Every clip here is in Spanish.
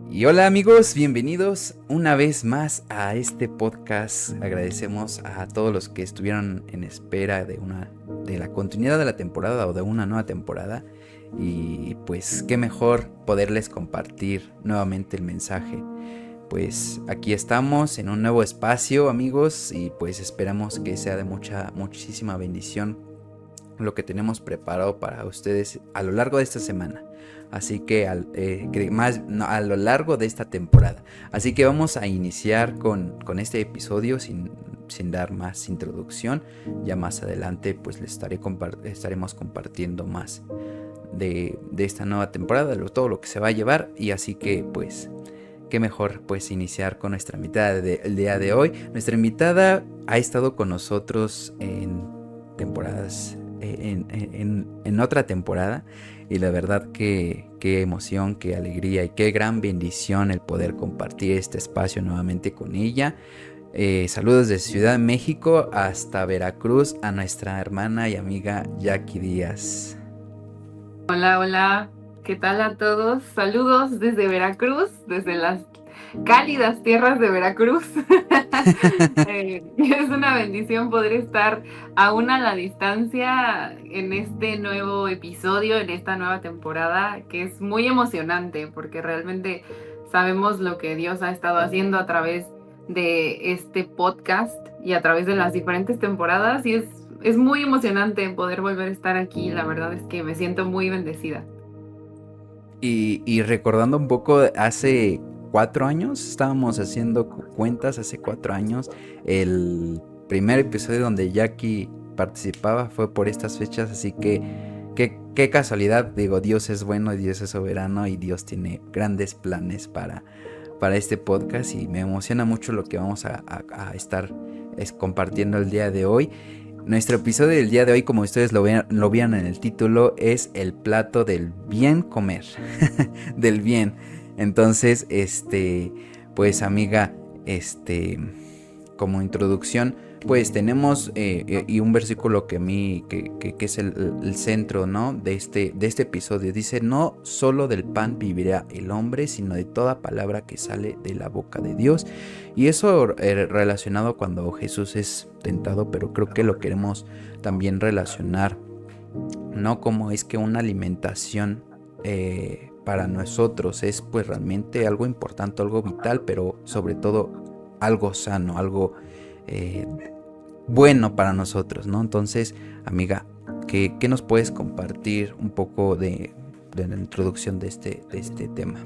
Y hola amigos, bienvenidos una vez más a este podcast. Agradecemos a todos los que estuvieron en espera de la continuidad de la temporada o de una nueva temporada. Y pues qué mejor poderles compartir nuevamente el mensaje. Pues aquí estamos en un nuevo espacio, amigos, y pues esperamos que sea de muchísima bendición lo que tenemos preparado para ustedes a lo largo de esta semana. Así que a lo largo de esta temporada. Así que vamos a iniciar con este episodio sin dar más introducción. Ya más adelante pues les estaremos compartiendo más de esta nueva temporada, de todo lo que se va a llevar. Y así que pues qué mejor pues iniciar con nuestra invitada del día de hoy. Nuestra invitada ha estado con nosotros en temporadas, en otra temporada, y la verdad que qué emoción, qué alegría y qué gran bendición el poder compartir este espacio nuevamente con ella. Saludos desde Ciudad de México hasta Veracruz a nuestra hermana y amiga Jackie Díaz. Hola, hola, ¿qué tal a todos? Saludos desde Veracruz, desde las cálidas tierras de Veracruz. Es una bendición poder estar aún a la distancia en este nuevo episodio, en esta nueva temporada, que es muy emocionante porque realmente sabemos lo que Dios ha estado haciendo a través de este podcast y a través de las diferentes temporadas y es muy emocionante poder volver a estar aquí. La verdad es que me siento muy bendecida. Y recordando un poco, hace 4 años, estábamos haciendo cuentas, hace 4 años, el primer episodio donde Jackie participaba fue por estas fechas, así que qué casualidad, digo, Dios es bueno y Dios es soberano y Dios tiene grandes planes para este podcast y me emociona mucho lo que vamos a estar compartiendo el día de hoy. Nuestro episodio del día de hoy, como ustedes lo vieron en el título, es el plato del bien comer, del bien. Entonces, pues amiga, como introducción, pues tenemos y un versículo que a mí, que es el centro, ¿no? de este episodio. Dice, no solo del pan vivirá el hombre, sino de toda palabra que sale de la boca de Dios. Y eso relacionado cuando Jesús es tentado, pero creo que lo queremos también relacionar, ¿no? Como es que una alimentación para nosotros es pues realmente algo importante, algo vital, pero sobre todo algo sano, algo eh, bueno para nosotros, ¿no? Entonces, amiga, ¿qué nos puedes compartir un poco de la introducción de este tema?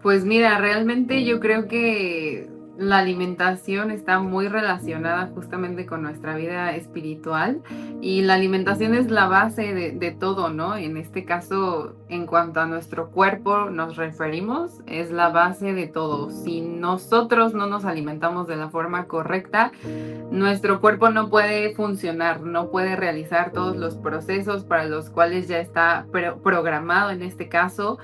Pues mira, realmente yo creo que la alimentación está muy relacionada justamente con nuestra vida espiritual y la alimentación es la base de todo, ¿no? En este caso, en cuanto a nuestro cuerpo nos referimos, es la base de todo. Si nosotros no nos alimentamos de la forma correcta, nuestro cuerpo no puede funcionar, no puede realizar todos los procesos para los cuales ya está programado en este caso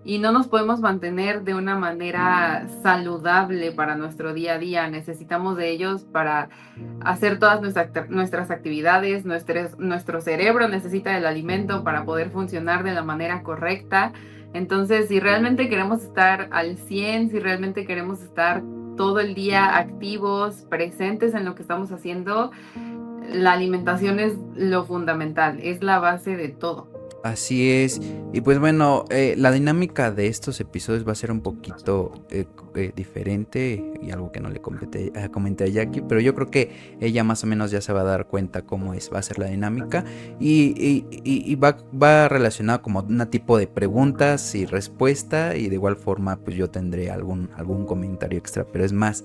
y no nos podemos mantener de una manera saludable para nuestro día a día. Necesitamos de ellos para hacer todas nuestras actividades, nuestro cerebro necesita el alimento para poder funcionar de la manera correcta. Entonces, si realmente queremos estar al 100, si realmente queremos estar todo el día activos, presentes en lo que estamos haciendo, la alimentación es lo fundamental, es la base de todo. Así es, y pues bueno, la dinámica de estos episodios va a ser un poquito diferente y algo que no le comenté a Jackie, pero yo creo que ella más o menos ya se va a dar cuenta cómo va a ser la dinámica y va relacionado como un tipo de preguntas y respuesta y de igual forma pues yo tendré algún comentario extra, pero es más,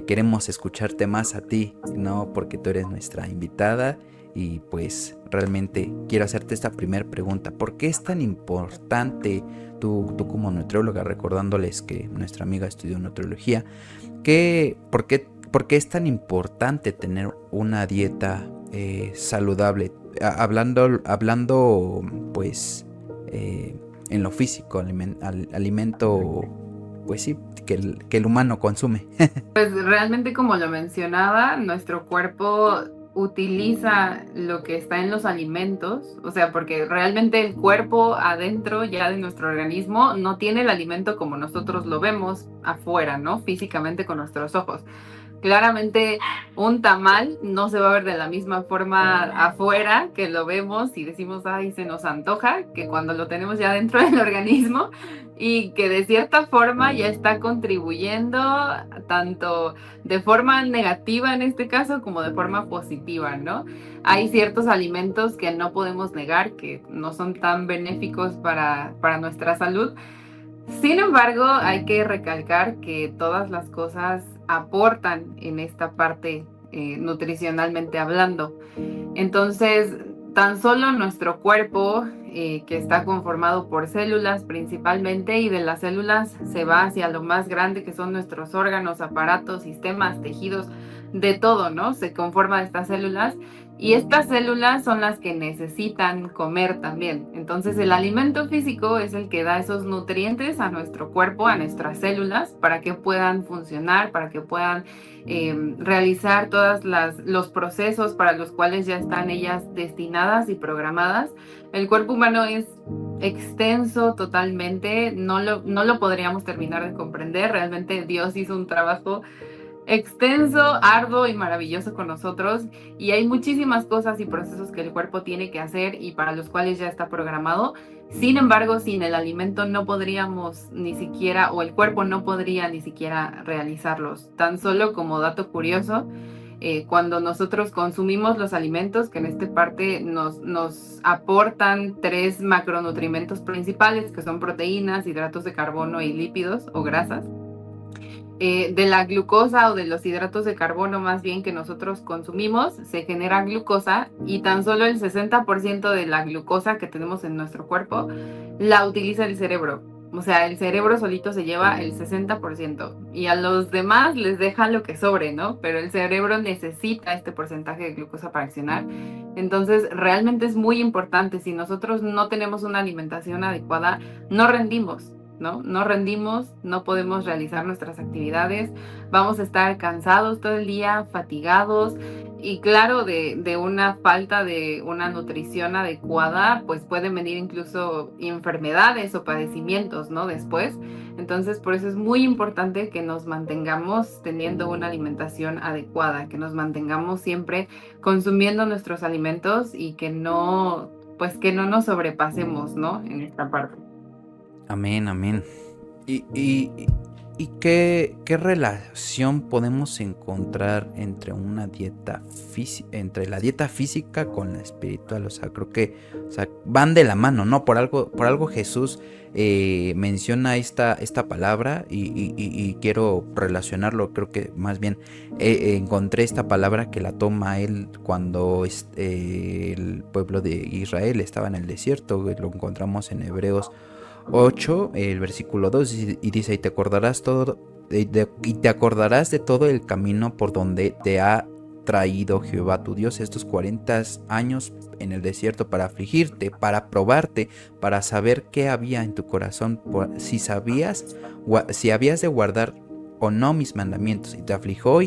queremos escucharte más a ti, ¿no? Porque tú eres nuestra invitada. Y pues realmente quiero hacerte esta primera pregunta. ¿Por qué es tan importante, tú como nutrióloga, recordándoles que nuestra amiga estudió nutriología, por qué es tan importante tener una dieta saludable? Hablando pues en lo físico, alimento, pues sí, que el humano consume. Pues realmente como lo mencionaba, nuestro cuerpo utiliza lo que está en los alimentos, o sea, porque realmente el cuerpo adentro ya de nuestro organismo no tiene el alimento como nosotros lo vemos afuera, ¿no? Físicamente con nuestros ojos. Claramente un tamal no se va a ver de la misma forma afuera que lo vemos y decimos, ay, se nos antoja, que cuando lo tenemos ya dentro del organismo y que de cierta forma ya está contribuyendo tanto de forma negativa en este caso como de forma positiva, ¿no? Hay ciertos alimentos que no podemos negar que no son tan benéficos para nuestra salud. Sin embargo, hay que recalcar que todas las cosas aportan en esta parte nutricionalmente hablando. Entonces, tan solo nuestro cuerpo, que está conformado por células principalmente, y de las células se va hacia lo más grande que son nuestros órganos, aparatos, sistemas, tejidos, de todo, ¿no? Se conforma de estas células y estas células son las que necesitan comer también. Entonces, el alimento físico es el que da esos nutrientes a nuestro cuerpo, a nuestras células, para que puedan funcionar, para que puedan realizar todos los procesos para los cuales ya están ellas destinadas y programadas. El cuerpo humano es extenso totalmente, no lo podríamos terminar de comprender. Realmente Dios hizo un trabajo extenso, arduo y maravilloso con nosotros, y hay muchísimas cosas y procesos que el cuerpo tiene que hacer y para los cuales ya está programado. Sin embargo, sin el alimento no podríamos ni siquiera, o el cuerpo no podría ni siquiera realizarlos. Tan solo como dato curioso, cuando nosotros consumimos los alimentos, que en esta parte nos aportan 3 macronutrientes principales, que son proteínas, hidratos de carbono y lípidos o grasas. De la glucosa o de los hidratos de carbono más bien que nosotros consumimos, se genera glucosa, y tan solo el 60% de la glucosa que tenemos en nuestro cuerpo la utiliza el cerebro. O sea, el cerebro solito se lleva el 60% y a los demás les deja lo que sobre, ¿no? Pero el cerebro necesita este porcentaje de glucosa para accionar. Entonces, realmente es muy importante. Si nosotros no tenemos una alimentación adecuada, no rendimos. ¿No? No rendimos, no podemos realizar nuestras actividades, vamos a estar cansados todo el día, fatigados, y claro, de una falta de una nutrición adecuada, pues pueden venir incluso enfermedades o padecimientos, ¿no? Después. Entonces, por eso es muy importante que nos mantengamos teniendo una alimentación adecuada, que nos mantengamos siempre consumiendo nuestros alimentos y que no, pues que no nos sobrepasemos, ¿no? En esta parte. Amén, amén. ¿Y qué relación podemos encontrar entre una dieta entre la dieta física con la espiritual? O sea, creo que, o sea, van de la mano, ¿no? Por algo Jesús menciona esta palabra y quiero relacionarlo. Creo que más bien encontré esta palabra que la toma él cuando el pueblo de Israel estaba en el desierto. Lo encontramos en Hebreos 8, el versículo 2, y dice, y te acordarás de todo el camino por donde te ha traído Jehová tu Dios estos 40 años en el desierto para afligirte, para probarte, para saber qué había en tu corazón, si habías de guardar o no mis mandamientos. Y te afligió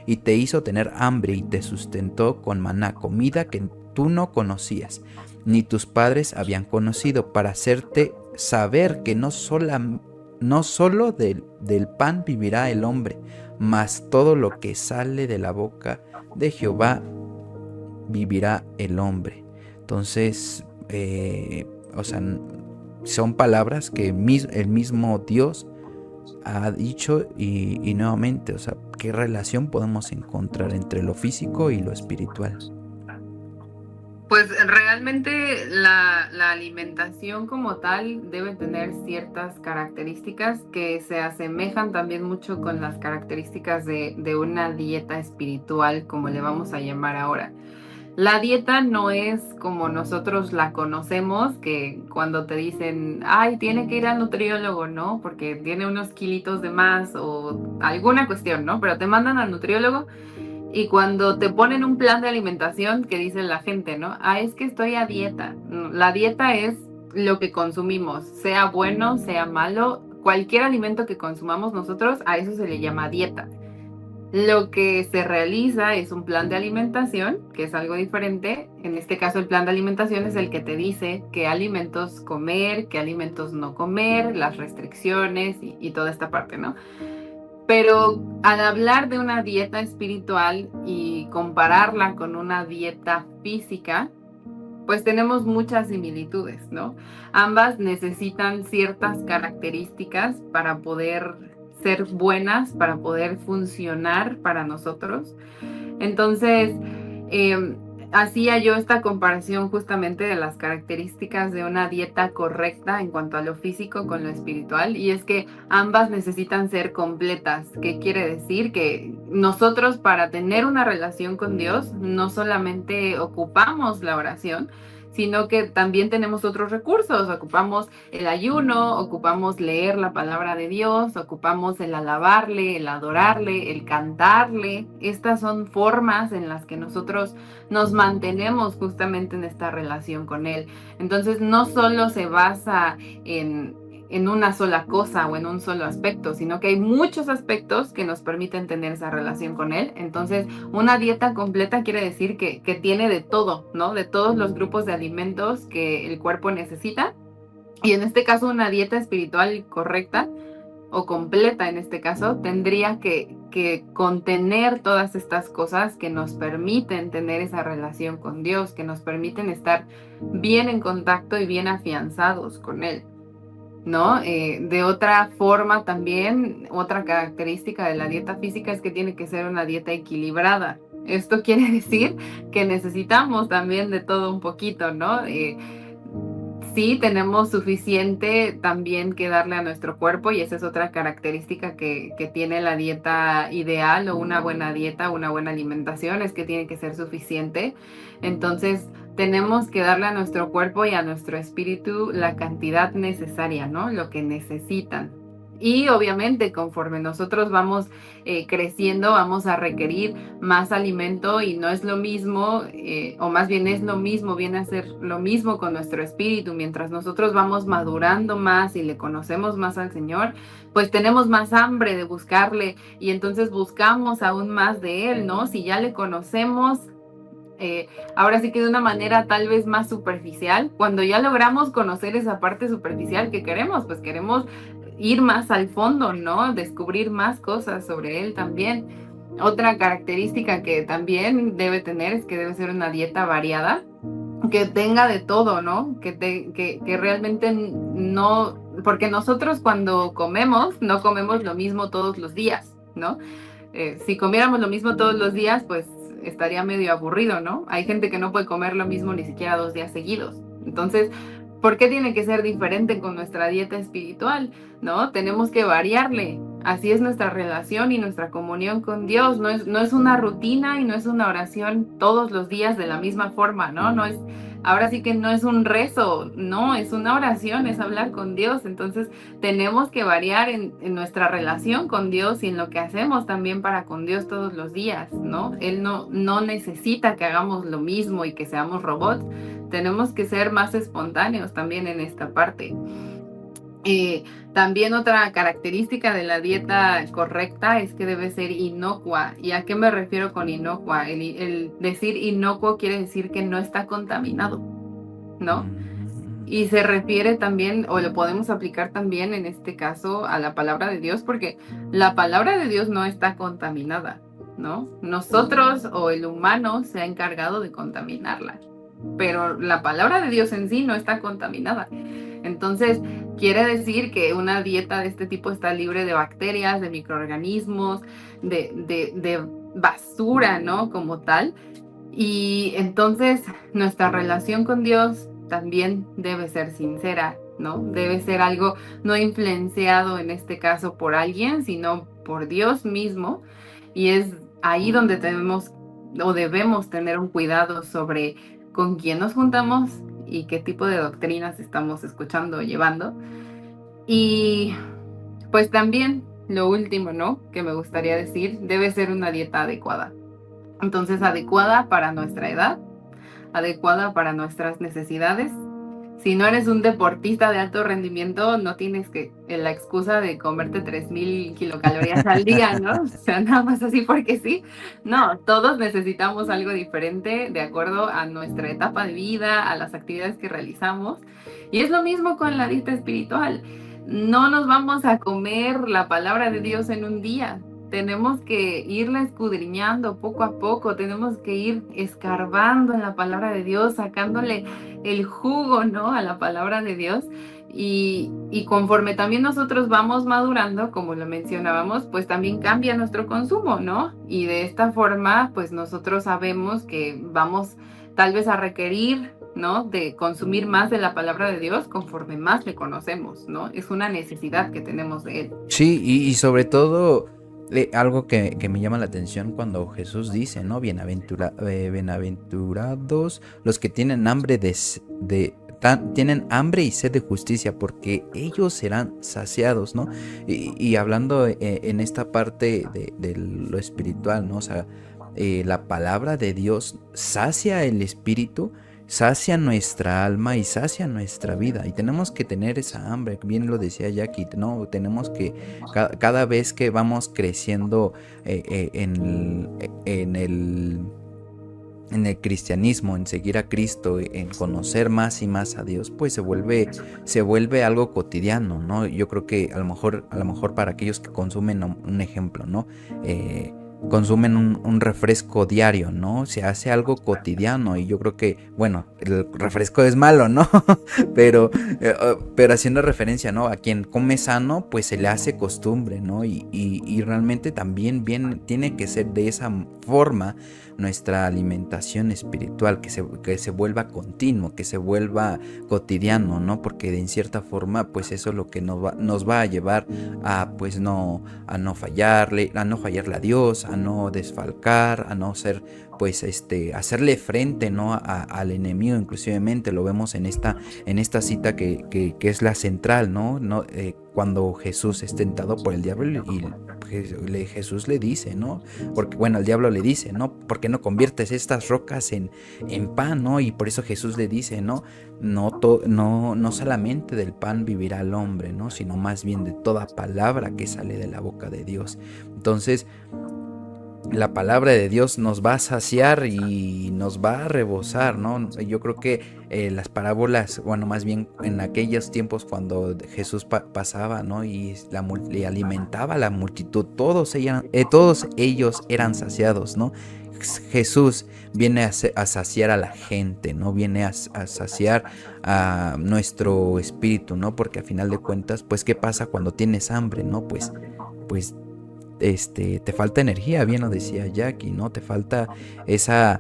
y te hizo tener hambre y te sustentó con maná, comida que tú no conocías, ni tus padres habían conocido, para hacerte saber que no solo del pan vivirá el hombre, mas todo lo que sale de la boca de Jehová vivirá el hombre. Entonces, o sea, son palabras que el mismo Dios ha dicho y nuevamente, o sea, ¿qué relación podemos encontrar entre lo físico y lo espiritual? Pues realmente la alimentación como tal debe tener ciertas características que se asemejan también mucho con las características de una dieta espiritual, como le vamos a llamar ahora. La dieta no es como nosotros la conocemos, que cuando te dicen, ay, tiene que ir al nutriólogo, ¿no? Porque tiene unos kilitos de más o alguna cuestión, ¿no? Pero te mandan al nutriólogo. Y cuando te ponen un plan de alimentación, que dice la gente, ¿no? Ah, es que estoy a dieta. La dieta es lo que consumimos, sea bueno, sea malo, cualquier alimento que consumamos nosotros, a eso se le llama dieta. Lo que se realiza es un plan de alimentación, que es algo diferente. En este caso, el plan de alimentación es el que te dice qué alimentos comer, qué alimentos no comer, las restricciones y toda esta parte, ¿no? Pero al hablar de una dieta espiritual y compararla con una dieta física, pues tenemos muchas similitudes, ¿no? Ambas necesitan ciertas características para poder ser buenas, para poder funcionar para nosotros. Entonces, eh, hacía yo esta comparación justamente de las características de una dieta correcta en cuanto a lo físico con lo espiritual, y es que ambas necesitan ser completas. ¿Qué quiere decir? Que nosotros, para tener una relación con Dios, no solamente ocupamos la oración, sino que también tenemos otros recursos. Ocupamos el ayuno, ocupamos leer la palabra de Dios, ocupamos el alabarle, el adorarle, el cantarle. Estas son formas en las que nosotros nos mantenemos justamente en esta relación con Él. Entonces no solo se basa en una sola cosa o en un solo aspecto, sino que hay muchos aspectos que nos permiten tener esa relación con Él. Entonces, una dieta completa quiere decir que tiene de todo, ¿no? De todos los grupos de alimentos que el cuerpo necesita. Y en este caso, una dieta espiritual correcta o completa en este caso, tendría que contener todas estas cosas que nos permiten tener esa relación con Dios, que nos permiten estar bien en contacto y bien afianzados con Él, ¿no? De otra forma también, otra característica de la dieta física es que tiene que ser una dieta equilibrada. Esto quiere decir que necesitamos también de todo un poquito, ¿no? Sí, tenemos suficiente también que darle a nuestro cuerpo, y esa es otra característica que tiene la dieta ideal o una buena dieta, una buena alimentación, es que tiene que ser suficiente. Entonces, tenemos que darle a nuestro cuerpo y a nuestro espíritu la cantidad necesaria, ¿no? Lo que necesitan. Y obviamente conforme nosotros vamos creciendo, vamos a requerir más alimento, y no es lo mismo, o más bien es lo mismo, viene a ser lo mismo con nuestro espíritu. Mientras nosotros vamos madurando más y le conocemos más al Señor, pues tenemos más hambre de buscarle, y entonces buscamos aún más de Él, ¿no? Si ya le conocemos, ahora sí que de una manera tal vez más superficial, cuando ya logramos conocer esa parte superficial que queremos, pues queremos ir más al fondo, ¿no? Descubrir más cosas sobre Él también. Otra característica que también debe tener es que debe ser una dieta variada, que tenga de todo, ¿no? Que realmente no, porque nosotros cuando comemos, no comemos lo mismo todos los días, ¿no? Si comiéramos lo mismo todos los días, pues estaría medio aburrido, ¿no? Hay gente que no puede comer lo mismo ni siquiera 2 días seguidos. Entonces, ¿por qué tiene que ser diferente con nuestra dieta espiritual? ¿No? Tenemos que variarle. Así es nuestra relación y nuestra comunión con Dios. No es una rutina y no es una oración todos los días de la misma forma, ¿no? Ahora sí que no es un rezo, no, es una oración, es hablar con Dios. Entonces tenemos que variar en nuestra relación con Dios y en lo que hacemos también para con Dios todos los días, ¿no? Él no necesita que hagamos lo mismo y que seamos robots. Tenemos que ser más espontáneos también en esta parte. También otra característica de la dieta correcta es que debe ser inocua. ¿Y a qué me refiero con inocua? El decir inocuo quiere decir que no está contaminado, ¿no? Y se refiere también, o lo podemos aplicar también en este caso a la palabra de Dios, porque la palabra de Dios no está contaminada, ¿no? Nosotros o el humano se ha encargado de contaminarla, pero la palabra de Dios en sí no está contaminada. Entonces, quiere decir que una dieta de este tipo está libre de bacterias, de microorganismos, de basura, ¿no? Como tal. Y entonces, nuestra relación con Dios también debe ser sincera, ¿no? Debe ser algo no influenciado en este caso por alguien, sino por Dios mismo. Y es ahí donde tenemos o debemos tener un cuidado sobre con quién nos juntamos y qué tipo de doctrinas estamos escuchando o llevando. Y pues también lo último, ¿no? Que me gustaría decir, debe ser una dieta adecuada. Entonces, adecuada para nuestra edad, adecuada para nuestras necesidades, Si no eres un deportista de alto rendimiento, no tienes la excusa de comerte 3000 kilocalorías al día, ¿no? O sea, nada más así porque sí. No, todos necesitamos algo diferente de acuerdo a nuestra etapa de vida, a las actividades que realizamos. Y es lo mismo con la dieta espiritual. No nos vamos a comer la palabra de Dios en un día. Tenemos que irla escudriñando poco a poco, tenemos que ir escarbando en la palabra de Dios, sacándole el jugo, ¿no? A la palabra de Dios. Y conforme también nosotros vamos madurando, como lo mencionábamos, pues también cambia nuestro consumo, ¿no? Y de esta forma, pues nosotros sabemos que vamos tal vez a requerir, ¿no? De consumir más de la palabra de Dios conforme más le conocemos, ¿no? Es una necesidad que tenemos de Él. Sí, y sobre todo algo que me llama la atención cuando Jesús dice, ¿no? Bienaventurados los que tienen hambre tienen hambre y sed de justicia, porque ellos serán saciados, ¿no? Y hablando en esta parte de lo espiritual, ¿no? O sea, la palabra de Dios sacia el espíritu, sacia nuestra alma y sacia nuestra vida. Y tenemos que tener esa hambre, bien lo decía Jackie, ¿no? Tenemos que, cada vez que vamos creciendo en el cristianismo, en seguir a Cristo, en conocer más y más a Dios, pues se vuelve algo cotidiano, ¿no? Yo creo que a lo mejor para aquellos que consumen un ejemplo, ¿no? Consumen un refresco diario, ¿no? Se hace algo cotidiano y yo creo que, bueno, el refresco es malo, ¿no? pero, pero haciendo referencia, ¿no? A quien come sano, pues se le hace costumbre, ¿no? Y realmente también tiene que ser de esa forma nuestra alimentación espiritual, que se vuelva continuo, que se vuelva cotidiano, ¿no? Porque en cierta forma, pues eso es lo que nos va a llevar a, pues a no fallarle a Dios, a no desfalcar, a no ser, pues hacerle frente, ¿no? Al enemigo. Inclusivemente lo vemos en esta cita que es la central, ¿no? Cuando Jesús es tentado por el diablo y Jesús le dice, ¿no? Porque, bueno, el diablo le dice, ¿no? ¿Por qué no conviertes estas rocas en pan, ¿no? Y por eso Jesús le dice, ¿no? No solamente del pan vivirá el hombre, ¿no? Sino más bien de toda palabra que sale de la boca de Dios. Entonces, la palabra de Dios nos va a saciar y nos va a rebosar, ¿no? Yo creo que las parábolas, bueno, más bien en aquellos tiempos cuando Jesús pasaba, ¿no? Y le alimentaba a la multitud, todos ellos eran saciados, ¿no? Jesús viene a saciar a la gente, ¿no? Viene a saciar a nuestro espíritu, ¿no? Porque a final de cuentas, pues, ¿qué pasa cuando tienes hambre, no? Pues te falta energía, bien lo decía Jackie, ¿no? Te falta esa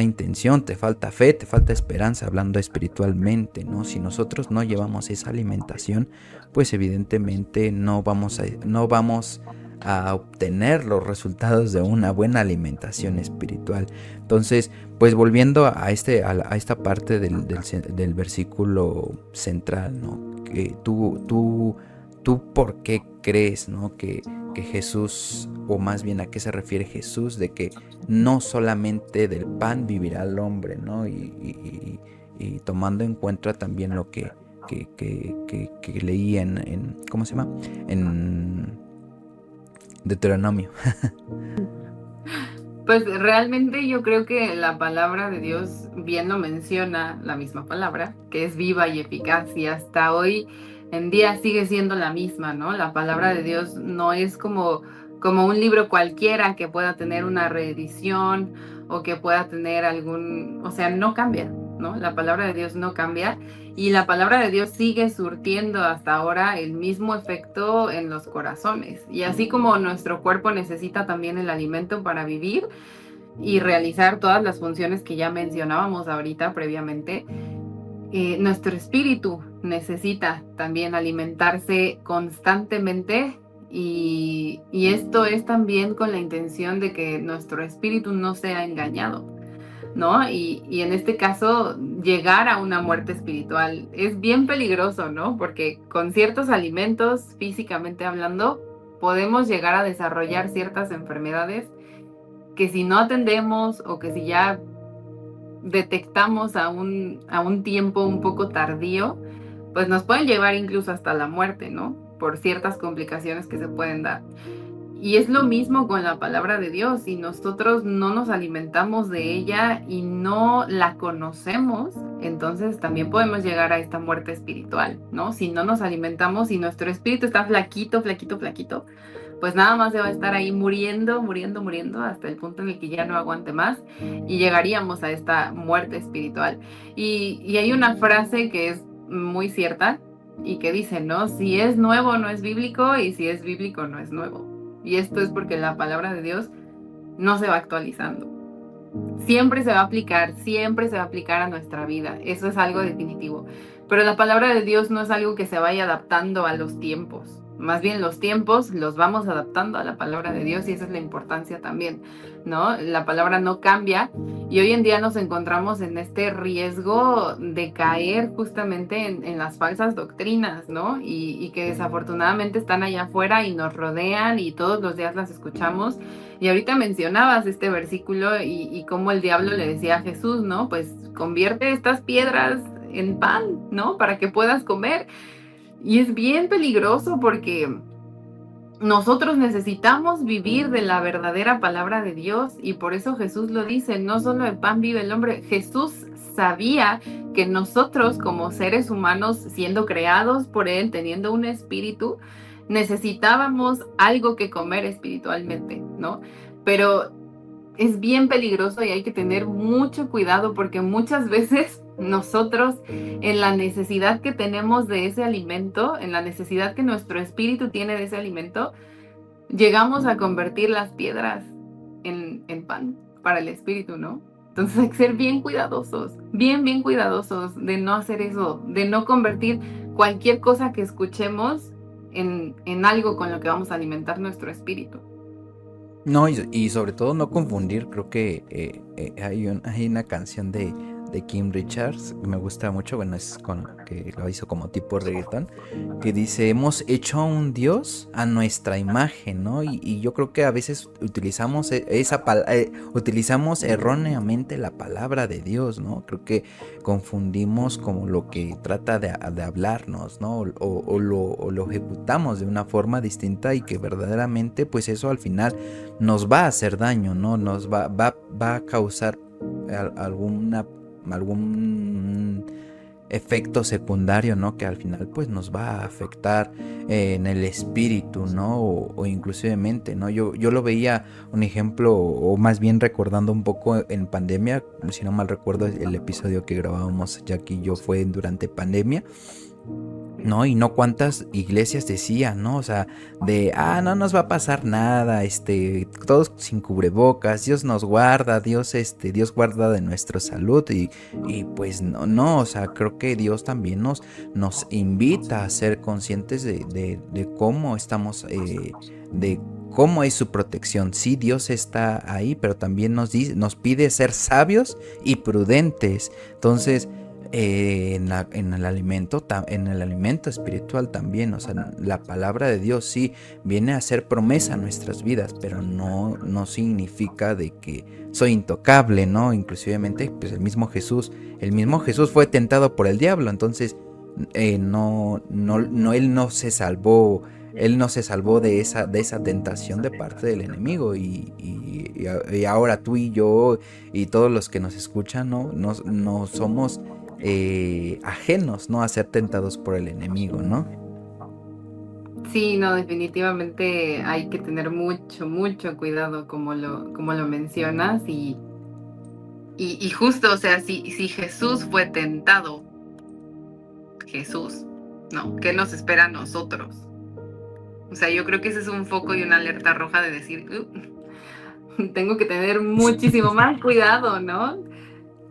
intención, te falta fe, te falta esperanza, hablando espiritualmente, ¿no? Si nosotros no llevamos esa alimentación, pues evidentemente no vamos a obtener los resultados de una buena alimentación espiritual. Entonces, pues volviendo a esta parte del versículo central, ¿no? Que tú ¿por qué crees, ¿no? que Jesús, o más bien a qué se refiere Jesús, de que no solamente del pan vivirá el hombre, ¿no? Y tomando en cuenta también lo que leí en ¿cómo se llama? En Deuteronomio. Pues realmente yo creo que la palabra de Dios bien lo menciona, la misma palabra, que es viva y eficaz, y hasta hoy en día sigue siendo la misma, ¿no? La palabra de Dios no es como un libro cualquiera que pueda tener una reedición o que pueda tener o sea, no cambia, ¿no? La palabra de Dios no cambia y la palabra de Dios sigue surtiendo hasta ahora el mismo efecto en los corazones. Y así como nuestro cuerpo necesita también el alimento para vivir y realizar todas las funciones que ya mencionábamos ahorita previamente, nuestro espíritu necesita también alimentarse constantemente y esto es también con la intención de que nuestro espíritu no sea engañado, ¿no? Y en este caso, llegar a una muerte espiritual es bien peligroso, ¿no? Porque con ciertos alimentos, físicamente hablando, podemos llegar a desarrollar ciertas enfermedades que si no atendemos o que si ya detectamos a un tiempo un poco tardío, pues nos pueden llevar incluso hasta la muerte, ¿no? Por ciertas complicaciones que se pueden dar. Y es lo mismo con la palabra de Dios. Si nosotros no nos alimentamos de ella y no la conocemos, entonces también podemos llegar a esta muerte espiritual, ¿no? Si no nos alimentamos y nuestro espíritu está flaquito, flaquito, flaquito, pues nada más se va a estar ahí muriendo, muriendo, muriendo hasta el punto en el que ya no aguante más y llegaríamos a esta muerte espiritual. Y hay una frase que es muy cierta y que dice, ¿no? Si es nuevo no es bíblico y si es bíblico no es nuevo. Y esto es porque la palabra de Dios no se va actualizando. Siempre se va a aplicar, siempre se va a aplicar a nuestra vida. Eso es algo definitivo. Pero la palabra de Dios no es algo que se vaya adaptando a los tiempos. Más bien los tiempos los vamos adaptando a la palabra de Dios y esa es la importancia también, ¿no? La palabra no cambia y hoy en día nos encontramos en este riesgo de caer justamente en las falsas doctrinas, ¿no? Y que desafortunadamente están allá afuera y nos rodean y todos los días las escuchamos. Y ahorita mencionabas este versículo y cómo el diablo le decía a Jesús, ¿no? Pues convierte estas piedras en pan, ¿no? Para que puedas comer. Y es bien peligroso porque nosotros necesitamos vivir de la verdadera palabra de Dios y por eso Jesús lo dice, no solo de pan vive el hombre. Jesús sabía que nosotros como seres humanos, siendo creados por Él, teniendo un espíritu, necesitábamos algo que comer espiritualmente, ¿no? Pero es bien peligroso y hay que tener mucho cuidado porque muchas veces nosotros en la necesidad que tenemos de ese alimento, en la necesidad que nuestro espíritu tiene de ese alimento, llegamos a convertir las piedras en pan para el espíritu, ¿no? Entonces hay que ser bien cuidadosos, bien, bien cuidadosos de no hacer eso, de no convertir cualquier cosa que escuchemos en algo con lo que vamos a alimentar nuestro espíritu. No, y sobre todo no confundir, creo que hay una canción de Kim Richards que me gusta mucho, bueno, que lo hizo como tipo reggaetón, que dice, hemos hecho a un Dios a nuestra imagen, ¿no? Y yo creo que a veces utilizamos utilizamos erróneamente la palabra de Dios, ¿no? Creo que confundimos como lo que trata de hablarnos, ¿no? O lo ejecutamos de una forma distinta y que verdaderamente pues eso al final nos va a hacer daño, ¿no? Nos va a causar algún efecto secundario, ¿no? Que al final pues nos va a afectar en el espíritu, ¿no? O inclusivemente, ¿no? Yo lo veía un ejemplo, o más bien recordando un poco en pandemia, si no mal recuerdo el episodio que grabábamos Jack y yo fue durante pandemia, ¿no? Y no cuántas iglesias decían, ¿no? O sea, no nos va a pasar nada, todos sin cubrebocas, Dios nos guarda, Dios guarda de nuestra salud y pues no, o sea, creo que Dios también nos invita a ser conscientes de cómo estamos, de cómo es su protección. Sí, Dios está ahí, pero también nos pide ser sabios y prudentes. Entonces, en el alimento espiritual también, o sea, la palabra de Dios sí viene a ser promesa a nuestras vidas, pero no significa de que soy intocable, ¿no? Inclusivemente, pues el mismo Jesús fue tentado por el diablo, entonces él no se salvó. Él no se salvó de esa tentación de parte del enemigo y ahora tú y yo y todos los que nos escuchan no somos ajenos, ¿no? A ser tentados por el enemigo, ¿no? Sí, no, definitivamente hay que tener mucho, mucho cuidado como lo mencionas y justo, o sea, si Jesús fue tentado, Jesús, ¿no? ¿Qué nos espera a nosotros? O sea, yo creo que ese es un foco y una alerta roja de decir, tengo que tener muchísimo más cuidado, ¿no?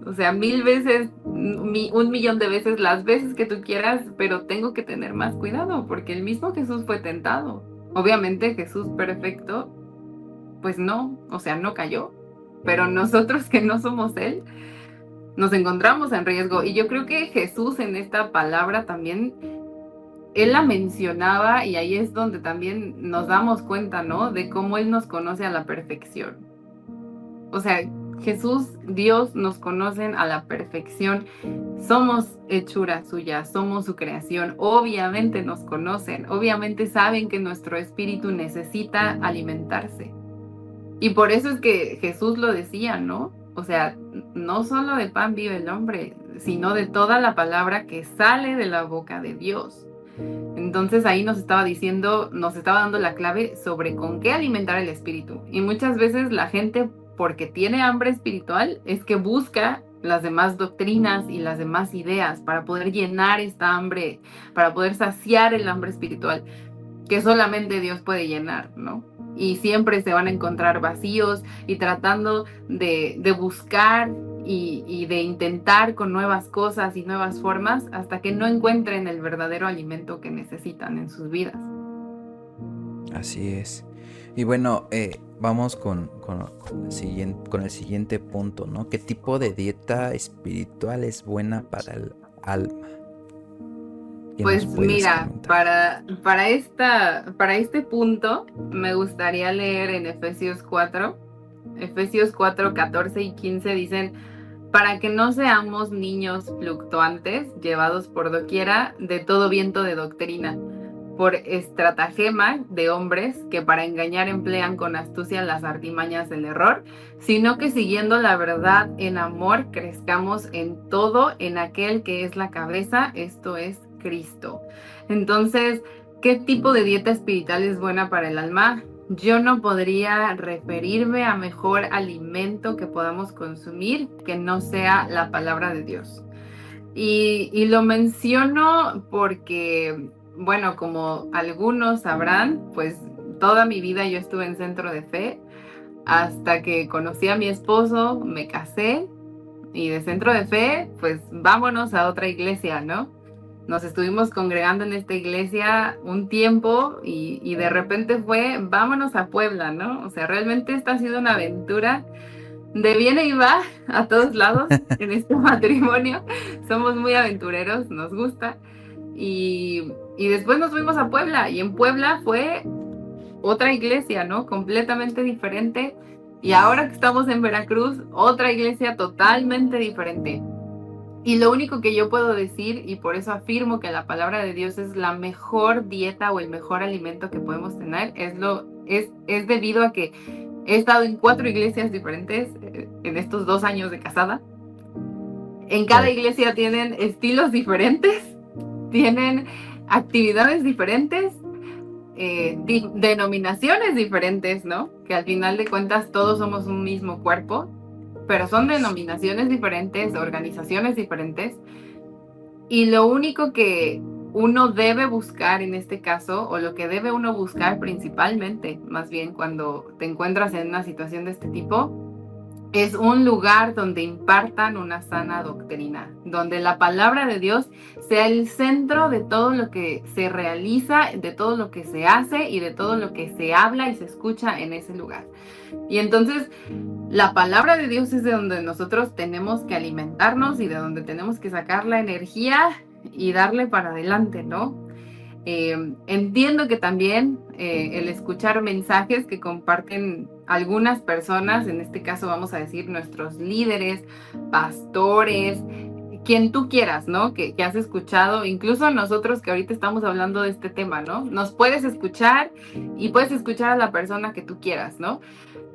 O sea, 1000 veces, 1,000,000 de veces, las veces que tú quieras, pero tengo que tener más cuidado porque el mismo Jesús fue tentado. Obviamente Jesús perfecto, pues no, o sea, no cayó, pero nosotros que no somos Él, nos encontramos en riesgo. Y yo creo que Jesús en esta palabra también, Él la mencionaba y ahí es donde también nos damos cuenta, ¿no? De cómo Él nos conoce a la perfección. O sea, Jesús, Dios nos conocen a la perfección. Somos hechura suya, somos su creación. Obviamente nos conocen, obviamente saben que nuestro espíritu necesita alimentarse. Y por eso es que Jesús lo decía, ¿no? O sea, no solo de pan vive el hombre, sino de toda la palabra que sale de la boca de Dios. Entonces ahí nos estaba diciendo, nos estaba dando la clave sobre con qué alimentar el espíritu. Y muchas veces la gente, porque tiene hambre espiritual, es que busca las demás doctrinas y las demás ideas para poder llenar esta hambre, para poder saciar el hambre espiritual, que solamente Dios puede llenar, ¿no? Y siempre se van a encontrar vacíos y tratando de buscar y de intentar con nuevas cosas y nuevas formas hasta que no encuentren el verdadero alimento que necesitan en sus vidas. Así es. Y bueno, vamos con el siguiente punto, ¿no? ¿Qué tipo de dieta espiritual es buena para el alma? Pues mira, para este punto me gustaría leer en Efesios 4, 14 y 15 dicen, para que no seamos niños fluctuantes, llevados por doquiera de todo viento de doctrina, por estratagema de hombres que para engañar emplean con astucia las artimañas del error, sino que siguiendo la verdad en amor crezcamos en todo en aquel que es la cabeza, esto es Cristo. Entonces, ¿qué tipo de dieta espiritual es buena para el alma? Yo no podría referirme a mejor alimento que podamos consumir que no sea la palabra de Dios. Y lo menciono porque, bueno, como algunos sabrán, pues toda mi vida yo estuve en centro de fe hasta que conocí a mi esposo, me casé y de centro de fe, pues vámonos a otra iglesia, ¿no? Nos estuvimos congregando en esta iglesia un tiempo y de repente fue, vámonos a Puebla, ¿no? O sea, realmente esta ha sido una aventura de viene y va a todos lados en este matrimonio. Somos muy aventureros, nos gusta. Y después nos fuimos a Puebla y en Puebla fue otra iglesia, ¿no? Completamente diferente. Y ahora que estamos en Veracruz, otra iglesia totalmente diferente. Y lo único que yo puedo decir, y por eso afirmo que la palabra de Dios es la mejor dieta o el mejor alimento que podemos tener, es debido a que he estado en 4 iglesias diferentes en estos 2 años de casada. En cada iglesia tienen estilos diferentes, tienen actividades diferentes, denominaciones diferentes, ¿no? Que al final de cuentas todos somos un mismo cuerpo, pero son denominaciones diferentes, organizaciones diferentes. Y lo único que uno debe buscar en este caso, o lo que debe uno buscar principalmente, más bien cuando te encuentras en una situación de este tipo, es un lugar donde impartan una sana doctrina, donde la palabra de Dios sea el centro de todo lo que se realiza, de todo lo que se hace y de todo lo que se habla y se escucha en ese lugar. Y entonces la palabra de Dios es de donde nosotros tenemos que alimentarnos y de donde tenemos que sacar la energía y darle para adelante, ¿no? Entiendo que también el escuchar mensajes que comparten algunas personas, en este caso vamos a decir nuestros líderes, pastores, quien tú quieras, ¿no? Que has escuchado, incluso nosotros que ahorita estamos hablando de este tema, ¿no? Nos puedes escuchar y puedes escuchar a la persona que tú quieras, ¿no?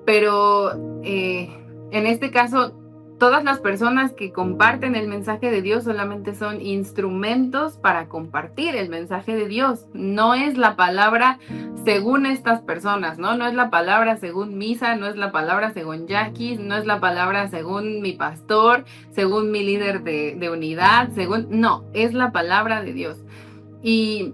Pero en este caso, todas las personas que comparten el mensaje de Dios solamente son instrumentos para compartir el mensaje de Dios. No es la palabra según estas personas, ¿no? No es la palabra según Misa, no es la palabra según Jackie, no es la palabra según mi pastor, según mi líder de unidad, no, es la palabra de Dios. Y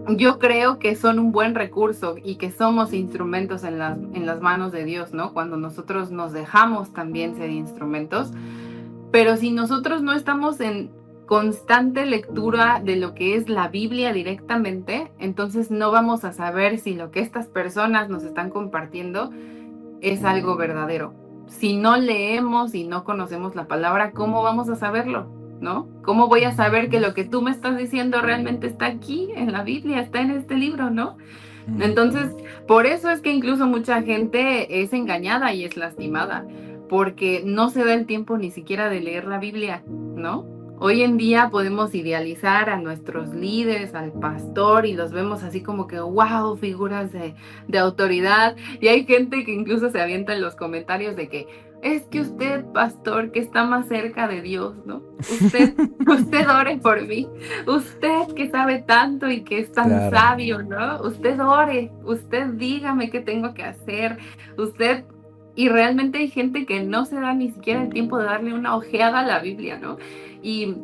yo creo que son un buen recurso y que somos instrumentos en las manos de Dios, ¿no? Cuando nosotros nos dejamos también ser instrumentos. Pero si nosotros no estamos en constante lectura de lo que es la Biblia directamente, entonces no vamos a saber si lo que estas personas nos están compartiendo es algo verdadero. Si no leemos y no conocemos la palabra, ¿cómo vamos a saberlo? ¿No? ¿Cómo voy a saber que lo que tú me estás diciendo realmente está aquí en la Biblia, está en este libro, ¿no? Entonces, por eso es que incluso mucha gente es engañada y es lastimada, porque no se da el tiempo ni siquiera de leer la Biblia, ¿no? Hoy en día podemos idealizar a nuestros líderes, al pastor, y los vemos así como que, wow, figuras de autoridad. Y hay gente que incluso se avienta en los comentarios de que es que usted, pastor, que está más cerca de Dios, ¿no? Usted ore por mí. Usted que sabe tanto y que es tan sabio, ¿no? Usted ore, usted dígame qué tengo que hacer. Usted... Y realmente hay gente que no se da ni siquiera el tiempo de darle una ojeada a la Biblia, ¿no? Y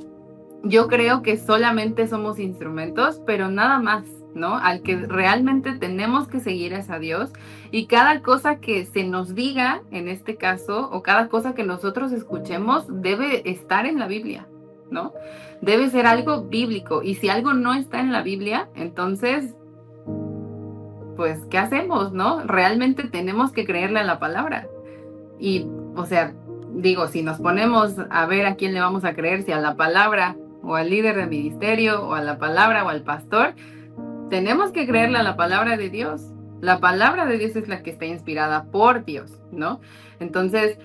yo creo que solamente somos instrumentos, pero nada más, ¿no? Al que realmente tenemos que seguir es a Dios, y cada cosa que se nos diga, en este caso, o cada cosa que nosotros escuchemos, debe estar en la Biblia, ¿no? Debe ser algo bíblico, y si algo no está en la Biblia, entonces, pues, ¿qué hacemos, no? Realmente tenemos que creerle a la palabra. Y, o sea, digo, si nos ponemos a ver a quién le vamos a creer, si a la palabra o al líder de ministerio o a la palabra o al pastor, tenemos que creerle a la palabra de Dios. La palabra de Dios es la que está inspirada por Dios, ¿no? Entonces,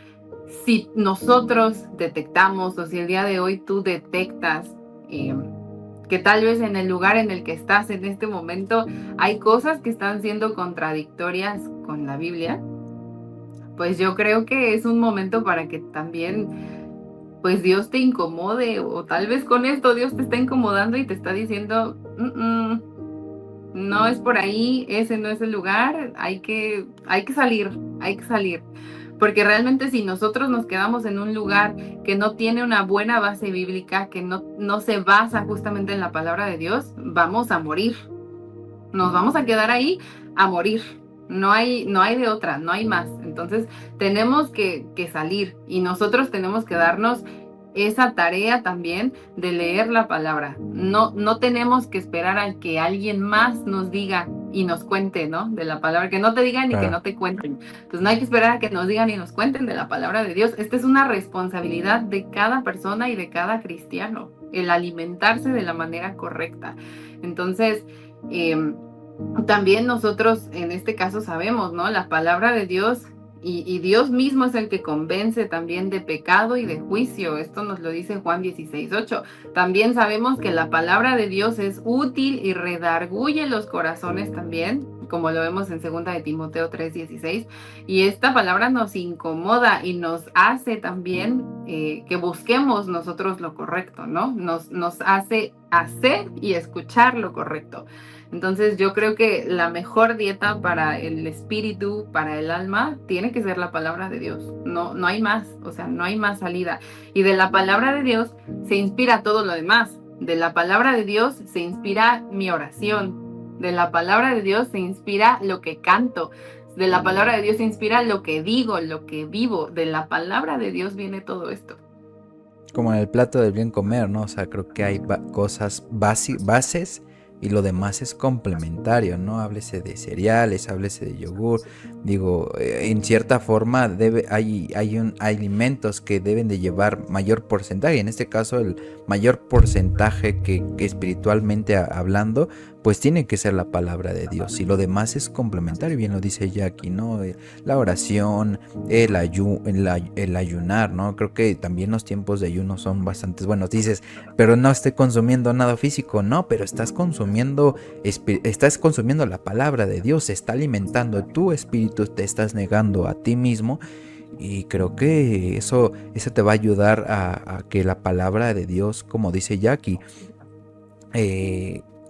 si nosotros detectamos, o si el día de hoy tú detectas que tal vez en el lugar en el que estás en este momento hay cosas que están siendo contradictorias con la Biblia, pues yo creo que es un momento para que también, pues Dios te incomode, o tal vez con esto Dios te está incomodando y te está diciendo, no es por ahí, ese no es el lugar, hay que salir, hay que salir. Porque realmente si nosotros nos quedamos en un lugar que no tiene una buena base bíblica, que no se basa justamente en la palabra de Dios, vamos a morir. Nos vamos a quedar ahí a morir. No hay de otra, no hay más. Entonces tenemos que salir, y nosotros tenemos que darnos esa tarea también de leer la palabra. No tenemos que esperar a que alguien más nos diga y nos cuente, ¿no? De la palabra, que no te digan y que no te cuenten. Entonces no hay que esperar a que nos digan y nos cuenten de la palabra de Dios. Esta es una responsabilidad de cada persona y de cada cristiano, el alimentarse de la manera correcta. Entonces, también nosotros en este caso sabemos, ¿no? La palabra de Dios, y Dios mismo es el que convence también de pecado y de juicio. Esto nos lo dice Juan 16:8. También sabemos que la palabra de Dios es útil y redarguye los corazones también, como lo vemos en 2 de Timoteo 3:16. Y esta palabra nos incomoda y nos hace también que busquemos nosotros lo correcto, ¿no? Nos hace hacer y escuchar lo correcto. Entonces yo creo que la mejor dieta para el espíritu, para el alma, tiene que ser la palabra de Dios. No hay más, o sea, no hay más salida. Y de la palabra de Dios se inspira todo lo demás. De la palabra de Dios se inspira mi oración. De la palabra de Dios se inspira lo que canto. De la palabra de Dios se inspira lo que digo, lo que vivo. De la palabra de Dios viene todo esto. Como en el plato del bien comer, ¿no? O sea, creo que hay cosas bases, y lo demás es complementario, ¿no? Háblese de cereales, háblese de yogur. Digo, en cierta forma hay alimentos que deben de llevar mayor porcentaje. En este caso, el mayor porcentaje que espiritualmente hablando, pues tiene que ser la palabra de Dios. Y lo demás es complementario, bien lo dice Jackie, ¿no? La oración, el ayunar, ¿no? Creo que también los tiempos de ayuno son bastante buenos. Dices, pero no estoy consumiendo nada físico. No, pero estás consumiendo la palabra de Dios, se está alimentando tu espíritu, te estás negando a ti mismo. Y creo que eso te va a ayudar a que la palabra de Dios, como dice Jackie,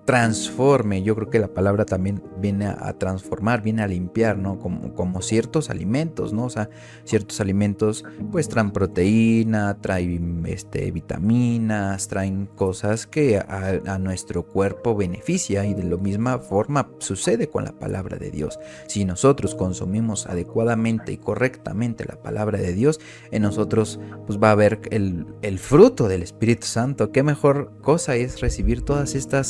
transforme. Yo creo que la palabra también viene a transformar, viene a limpiar, ¿no? Como ciertos alimentos, ¿no? O sea, ciertos alimentos pues traen proteína, traen vitaminas, traen cosas que a nuestro cuerpo beneficia, y de la misma forma sucede con la palabra de Dios. Si nosotros consumimos adecuadamente y correctamente la palabra de Dios, en nosotros pues va a haber el fruto del Espíritu Santo. Qué mejor cosa es recibir todas esta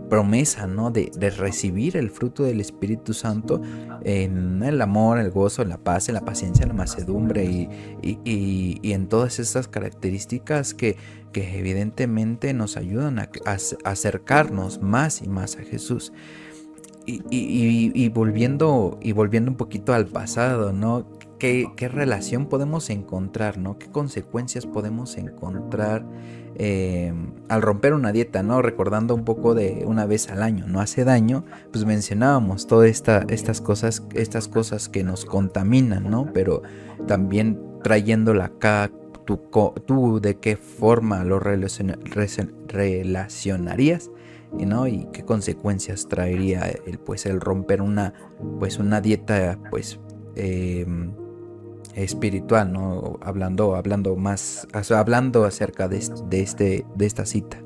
promesa, ¿no? De recibir el fruto del Espíritu Santo en el amor, el gozo, en la paz, en la paciencia, en la mansedumbre y en todas estas características que evidentemente nos ayudan a acercarnos más y más a Jesús. Y volviendo un poquito al pasado, ¿no? qué relación podemos encontrar, ¿no? ¿Qué consecuencias podemos encontrar al romper una dieta, ¿no? Recordando un poco de una vez al año, no hace daño, pues mencionábamos todas estas cosas que nos contaminan, ¿no? Pero también trayéndola acá, tú de qué forma lo relacionarías, ¿no? Y qué consecuencias traería el romper una dieta, espiritual, ¿no? Hablando acerca de esta cita.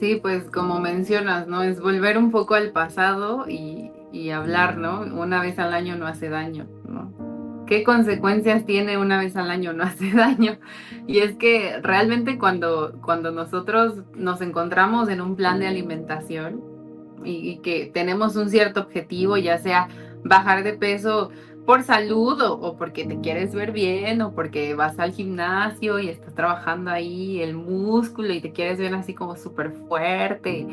Sí, pues como mencionas, ¿no? Es volver un poco al pasado y hablar, ¿no? Una vez al año no hace daño, ¿no? ¿Qué consecuencias tiene una vez al año no hace daño? Y es que realmente cuando nosotros nos encontramos en un plan de alimentación y que tenemos un cierto objetivo, ya sea bajar de peso por salud o porque te quieres ver bien o porque vas al gimnasio y estás trabajando ahí el músculo y te quieres ver así como súper fuerte,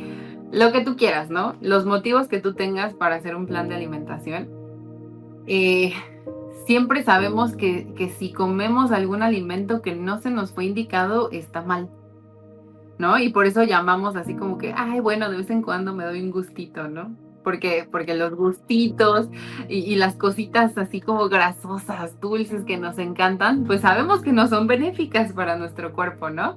lo que tú quieras, ¿no? Los motivos que tú tengas para hacer un plan de alimentación. eh, Siempre sabemos que si comemos algún alimento que no se nos fue indicado, está mal, ¿no? Y por eso llamamos así como que, ay, bueno, de vez en cuando me doy un gustito, ¿no? Porque los gustitos y las cositas así como grasosas, dulces que nos encantan, pues sabemos que no son benéficas para nuestro cuerpo, ¿no?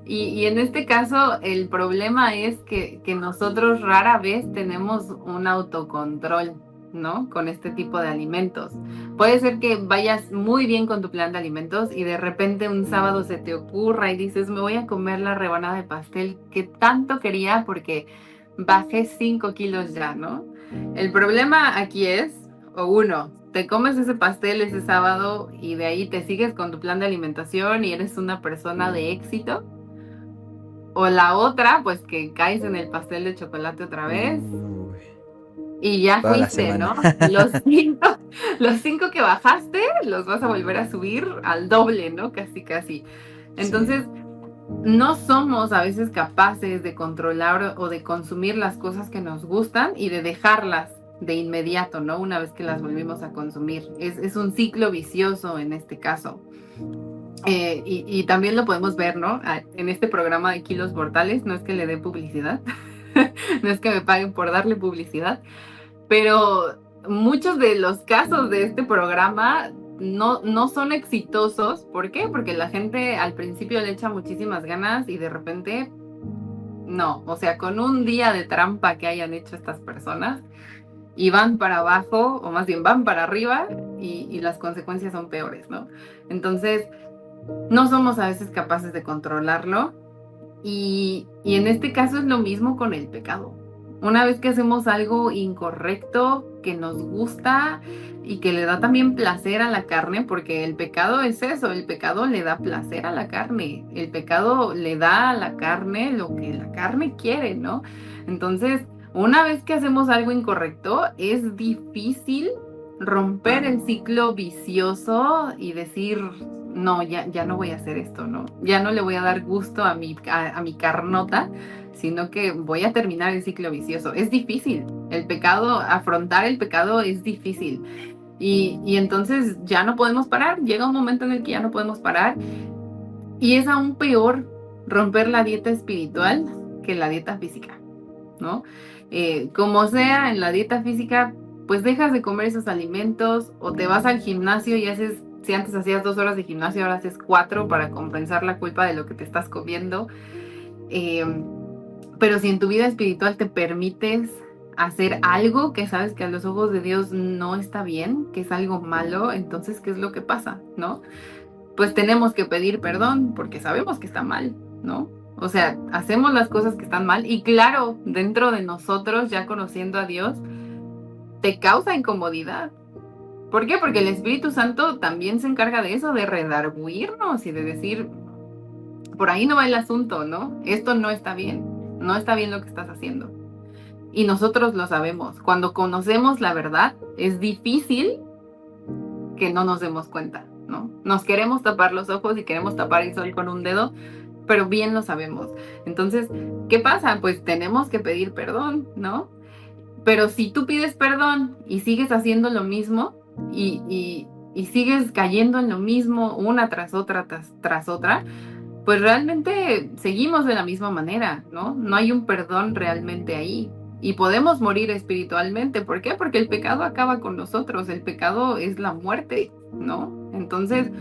Y en este caso, el problema es que nosotros rara vez tenemos un autocontrol, ¿no? Con este tipo de alimentos. Puede ser que vayas muy bien con tu plan de alimentos y de repente un sábado se te ocurra y dices, me voy a comer la rebanada de pastel que tanto quería porque bajé 5 kilos ya, ¿no? El problema aquí es, o uno, te comes ese pastel ese sábado y de ahí te sigues con tu plan de alimentación y eres una persona de éxito. O la otra, pues que caes en el pastel de chocolate otra vez Uy, y ya toda la fuiste, semana. ¿no? Los cinco que bajaste los vas a volver a subir al doble, ¿no? Casi, casi. Sí. Entonces, no somos a veces capaces de controlar o de consumir las cosas que nos gustan y de dejarlas de inmediato, ¿no? Una vez que las volvimos a consumir. Es un ciclo vicioso en este caso. Y también lo podemos ver, ¿no? En este programa de Kilos Mortales, no es que le dé publicidad, no es que me paguen por darle publicidad, pero muchos de los casos de este programa no son exitosos. ¿Por qué? Porque la gente al principio le echa muchísimas ganas y de repente no. O sea, con un día de trampa que hayan hecho estas personas y van para abajo, o más bien van para arriba y las consecuencias son peores, ¿no? Entonces, no somos a veces capaces de controlarlo y en este caso es lo mismo con el pecado. Una vez que hacemos algo incorrecto, que nos gusta y que le da también placer a la carne, porque el pecado es eso, el pecado le da placer a la carne, el pecado le da a la carne lo que la carne quiere, ¿no? Entonces, una vez que hacemos algo incorrecto, es difícil romper el ciclo vicioso y decir, no, ya no voy a hacer esto, ¿no? Ya no le voy a dar gusto a mi carnota, sino que voy a terminar el ciclo vicioso. Es difícil. El pecado, afrontar el pecado es difícil. Y entonces ya no podemos parar. Llega un momento en el que ya no podemos parar. Y es aún peor romper la dieta espiritual que la dieta física, ¿no? Como sea, en la dieta física, pues dejas de comer esos alimentos o te vas al gimnasio y haces, si antes hacías 2 horas de gimnasio, ahora haces 4 para compensar la culpa de lo que te estás comiendo. Eh, pero si en tu vida espiritual te permites hacer algo que sabes que a los ojos de Dios no está bien, que es algo malo, entonces, ¿qué es lo que pasa, no? Pues tenemos que pedir perdón porque sabemos que está mal, ¿no? O sea, hacemos las cosas que están mal y claro, dentro de nosotros, ya conociendo a Dios, te causa incomodidad. ¿Por qué? Porque el Espíritu Santo también se encarga de eso, de redarguirnos y de decir, por ahí no va el asunto, ¿no? Esto no está bien, no está bien lo que estás haciendo. Y nosotros lo sabemos. Cuando conocemos la verdad, es difícil que no nos demos cuenta, ¿no? Nos queremos tapar los ojos y queremos tapar el sol con un dedo, pero bien lo sabemos. Entonces, ¿qué pasa? Pues tenemos que pedir perdón, ¿no? Pero si tú pides perdón y sigues haciendo lo mismo, y sigues cayendo en lo mismo una tras otra, pues realmente seguimos de la misma manera, ¿no? No hay un perdón realmente ahí. Y podemos morir espiritualmente. ¿Por qué? Porque el pecado acaba con nosotros. El pecado es la muerte, ¿no? Entonces,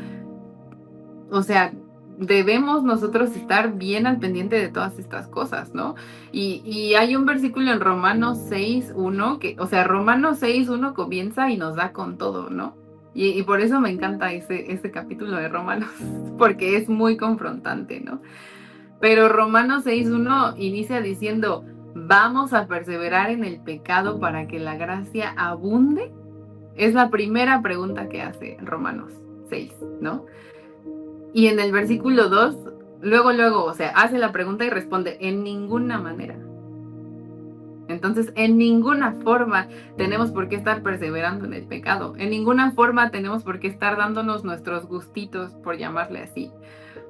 o sea, debemos nosotros estar bien al pendiente de todas estas cosas, ¿no? Y hay un versículo en Romanos 6:1 que, o sea, Romanos 6:1 comienza y nos da con todo, ¿no? Y por eso me encanta ese capítulo de Romanos, porque es muy confrontante, ¿no? Pero Romanos 6:1 inicia diciendo, vamos a perseverar en el pecado para que la gracia abunde. Es la primera pregunta que hace Romanos 6, ¿no? Y en el versículo 2, luego, o sea, hace la pregunta y responde, en ninguna manera. Entonces, en ninguna forma tenemos por qué estar perseverando en el pecado. En ninguna forma tenemos por qué estar dándonos nuestros gustitos, por llamarle así.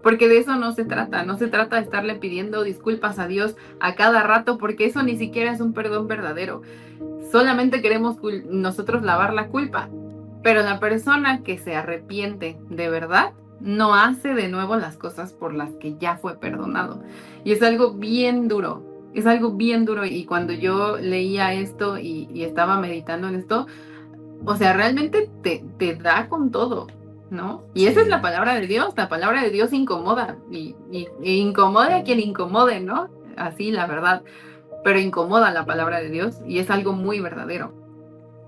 Porque de eso no se trata. No se trata de estarle pidiendo disculpas a Dios a cada rato, porque eso ni siquiera es un perdón verdadero. Solamente queremos nosotros lavar la culpa. Pero la persona que se arrepiente de verdad no hace de nuevo las cosas por las que ya fue perdonado. Y es algo bien duro. Es algo bien duro. Y cuando yo leía esto y estaba meditando en esto, o sea, realmente te da con todo, ¿no? Y esa es Sí. la palabra de Dios incomoda, y incomode a quien incomode, ¿no? Así, la verdad, pero incomoda la palabra de Dios y es algo muy verdadero.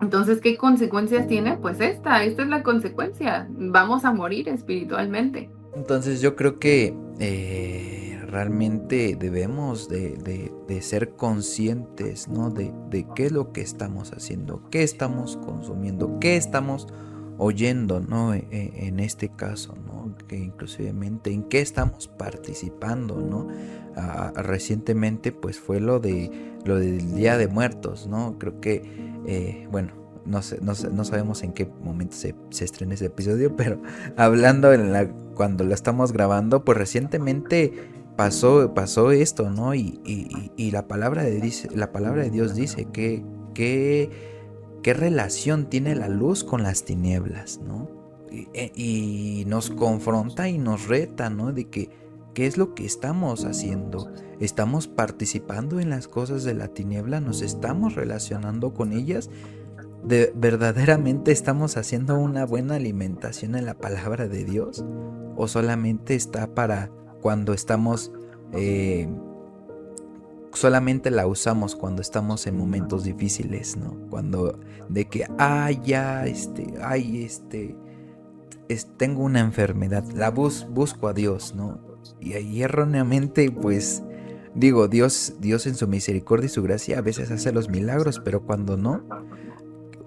Entonces, ¿qué consecuencias tiene? Pues esta es la consecuencia, vamos a morir espiritualmente. Entonces yo creo que realmente debemos de ser conscientes, ¿no? De qué es lo que estamos haciendo, qué estamos consumiendo, qué estamos oyendo, ¿no? En este caso, ¿no? Que inclusivemente en qué estamos participando, ¿no? Recientemente pues fue lo del Día de Muertos, ¿no? Creo que, bueno, no sabemos en qué momento se estrena ese episodio, pero hablando cuando lo estamos grabando, pues recientemente pasó esto, ¿no? Y la palabra de Dios dice qué relación tiene la luz con las tinieblas, ¿no? Y nos confronta y nos reta, ¿no? De que qué es lo que estamos haciendo. ¿Estamos participando en las cosas de la tiniebla? ¿Nos estamos relacionando con ellas? ¿Verdaderamente estamos haciendo una buena alimentación en la palabra de Dios? ¿O solamente está para cuando estamos, solamente la usamos cuando estamos en momentos difíciles, ¿no? Cuando de que, tengo una enfermedad, busco a Dios, ¿no? Y ahí erróneamente, pues, digo, Dios en su misericordia y su gracia a veces hace los milagros, pero cuando no,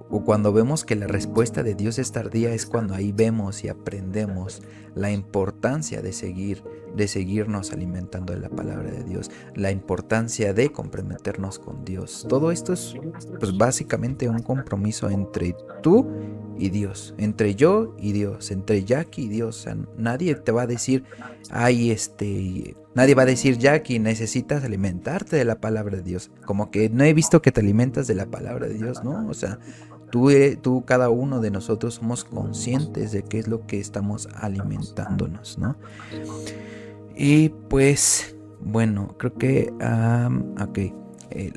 o cuando vemos que la respuesta de Dios es tardía, es cuando ahí vemos y aprendemos la importancia de seguirnos alimentando de la palabra de Dios, la importancia de comprometernos con Dios. Todo esto es pues básicamente un compromiso entre tú y Dios, entre yo y Dios, entre Jackie y Dios. O sea, nadie te va a decir, nadie va a decir, Jackie, necesitas alimentarte de la palabra de Dios. Como que no he visto que te alimentas de la palabra de Dios, ¿no? O sea, tú, cada uno de nosotros somos conscientes de qué es lo que estamos alimentándonos, ¿no? Y pues, bueno, creo que, ok,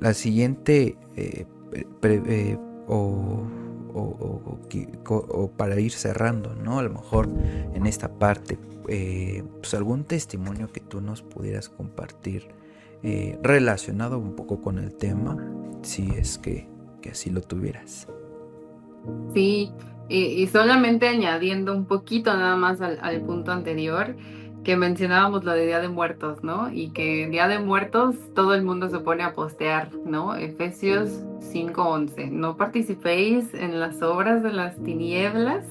la siguiente, o para ir cerrando, ¿no? A lo mejor en esta parte, pues algún testimonio que tú nos pudieras compartir relacionado un poco con el tema, si es que así lo tuvieras. Sí, y solamente añadiendo un poquito nada más al punto anterior, que mencionábamos lo de Día de Muertos, ¿no? Y que Día de Muertos todo el mundo se pone a postear, ¿no? Efesios 5:11, no participéis en las obras de las tinieblas,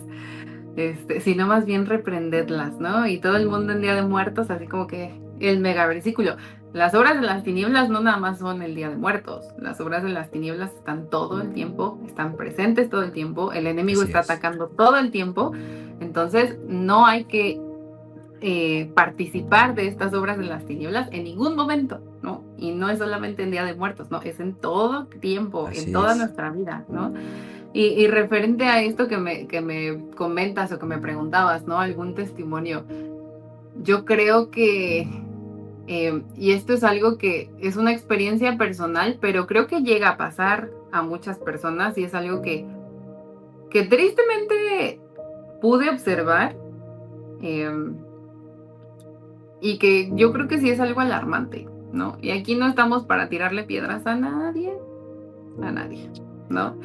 sino más bien reprendedlas, ¿no? Y todo el mundo en Día de Muertos, así como que el mega versículo. Las obras de las tinieblas no nada más son el Día de Muertos. Las obras de las tinieblas están todo el tiempo, están presentes todo el tiempo, el enemigo Así está es. atacando todo el tiempo. Entonces, no hay que participar de estas obras de las tinieblas en ningún momento, ¿no? Y no es solamente en Día de Muertos, ¿no? Es en todo tiempo, en Así toda es. nuestra vida, ¿no? Y referente a esto que me comentas o que me preguntabas, ¿no? Algún testimonio. Yo creo que, y esto es algo que es una experiencia personal, pero creo que llega a pasar a muchas personas y es algo que tristemente pude observar, em, y que yo creo que sí es algo alarmante, ¿no? Y aquí no estamos para tirarle piedras a nadie, ¿no?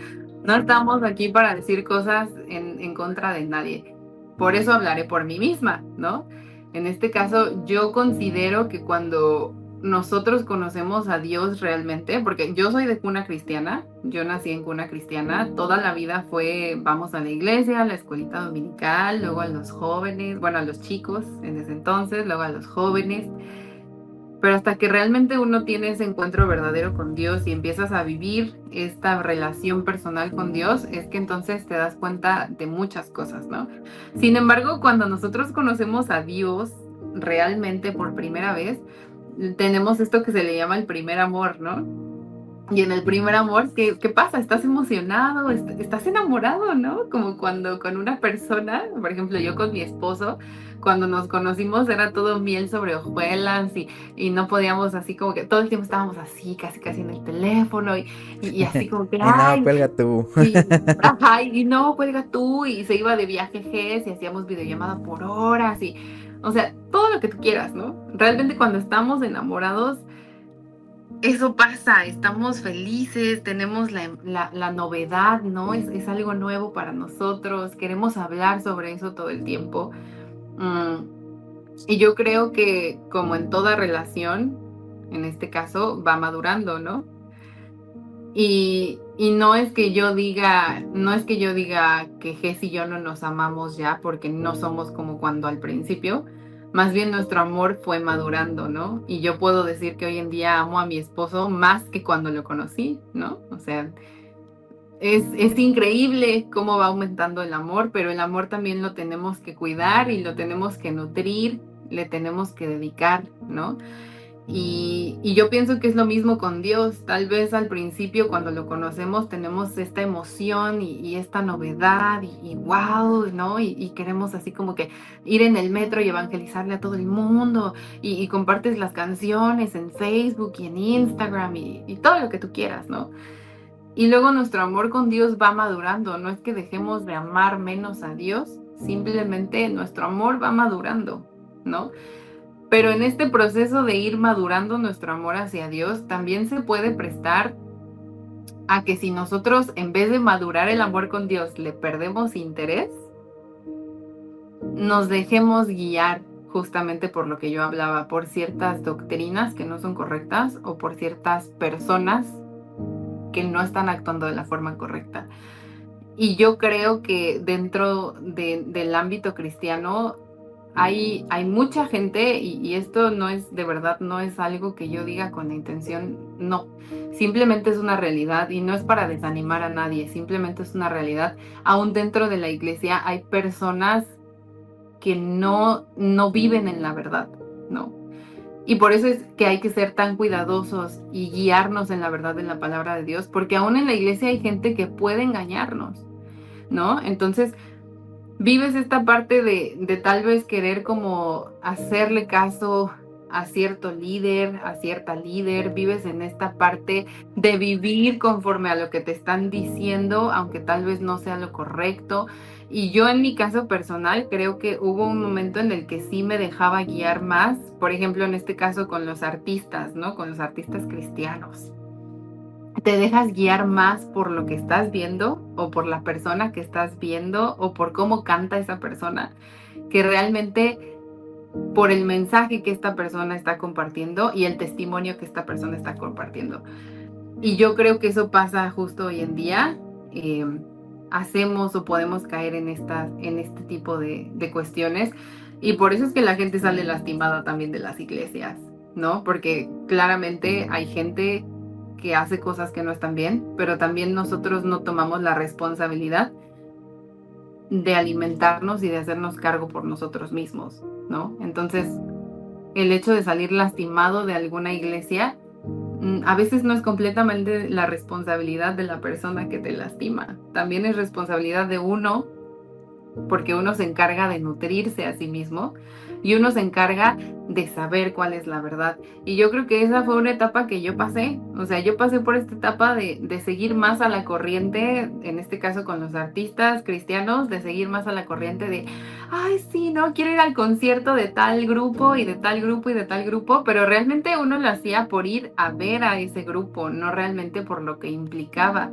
No estamos aquí para decir cosas en contra de nadie. Por eso hablaré por mí misma, ¿no? En este caso, yo considero que cuando nosotros conocemos a Dios realmente, porque yo soy de cuna cristiana, yo nací en cuna cristiana, toda la vida fue, vamos a la iglesia, a la escuelita dominical, luego a los jóvenes, bueno, a los chicos en ese entonces, luego a los jóvenes, pero hasta que realmente uno tiene ese encuentro verdadero con Dios y empiezas a vivir esta relación personal con Dios, es que entonces te das cuenta de muchas cosas, ¿no? Sin embargo, cuando nosotros conocemos a Dios realmente por primera vez, tenemos esto que se le llama el primer amor, ¿no? Y en el primer amor, ¿qué pasa? Estás emocionado, estás enamorado, ¿no? Como cuando con una persona, por ejemplo, yo con mi esposo, cuando nos conocimos era todo miel sobre hojuelas y no podíamos así como que todo el tiempo estábamos así, casi casi en el teléfono y así como que, Y no, ay, cuelga tú. y, ajá, y no, cuelga tú, y se iba de viaje GES y hacíamos videollamada por horas y, o sea, todo lo que tú quieras, ¿no? Realmente cuando estamos enamorados eso pasa, estamos felices, tenemos la novedad, ¿no? Es algo nuevo para nosotros, queremos hablar sobre eso todo el tiempo. Mm, y yo creo que como en toda relación, en este caso, va madurando, ¿no? Y no es que yo diga, no es que yo diga que Jess y yo no nos amamos ya porque no somos como cuando al principio, más bien nuestro amor fue madurando, ¿no? Y yo puedo decir que hoy en día amo a mi esposo más que cuando lo conocí, ¿no? O sea, es increíble cómo va aumentando el amor, pero el amor también lo tenemos que cuidar y lo tenemos que nutrir, le tenemos que dedicar, ¿no? Y yo pienso que es lo mismo con Dios. Tal vez al principio cuando lo conocemos tenemos esta emoción y esta novedad y wow, ¿no? Y queremos así como que ir en el metro y evangelizarle a todo el mundo y compartes las canciones en Facebook y en Instagram y todo lo que tú quieras, ¿no? Y luego nuestro amor con Dios va madurando. No es que dejemos de amar menos a Dios, simplemente nuestro amor va madurando, ¿no? Pero en este proceso de ir madurando nuestro amor hacia Dios, también se puede prestar a que si nosotros en vez de madurar el amor con Dios le perdemos interés, nos dejemos guiar justamente por lo que yo hablaba, por ciertas doctrinas que no son correctas o por ciertas personas que no están actuando de la forma correcta. Y yo creo que dentro del ámbito cristiano hay mucha gente y esto no es, de verdad, no es algo que yo diga con la intención, no, simplemente es una realidad y no es para desanimar a nadie, simplemente es una realidad. Aún dentro de la iglesia hay personas que no viven en la verdad, ¿no? Y por eso es que hay que ser tan cuidadosos y guiarnos en la verdad de la palabra de Dios, porque aún en la iglesia hay gente que puede engañarnos, ¿no? Entonces, vives esta parte de tal vez querer como hacerle caso a cierto líder, a cierta líder, vives en esta parte de vivir conforme a lo que te están diciendo, aunque tal vez no sea lo correcto. Y yo en mi caso personal creo que hubo un momento en el que sí me dejaba guiar más, por ejemplo, en este caso con los artistas, ¿no? Con los artistas cristianos te dejas guiar más por lo que estás viendo o por la persona que estás viendo o por cómo canta esa persona, que realmente por el mensaje que esta persona está compartiendo y el testimonio que esta persona está compartiendo. Y yo creo que eso pasa justo hoy en día. eh, Hacemos o podemos caer en este tipo de cuestiones y por eso es que la gente sale lastimada también de las iglesias, ¿no? Porque claramente hay gente que hace cosas que no están bien, pero también nosotros no tomamos la responsabilidad de alimentarnos y de hacernos cargo por nosotros mismos, ¿no? Entonces, el hecho de salir lastimado de alguna iglesia a veces no es completamente la responsabilidad de la persona que te lastima, también es responsabilidad de uno, porque uno se encarga de nutrirse a sí mismo y uno se encarga de saber cuál es la verdad. Y yo creo que esa fue una etapa que yo pasé, o sea, yo pasé por esta etapa de seguir más a la corriente, en este caso con los artistas cristianos, de seguir más a la corriente de, ay, sí, no, quiero ir al concierto de tal grupo y de tal grupo y de tal grupo, pero realmente uno lo hacía por ir a ver a ese grupo, no realmente por lo que implicaba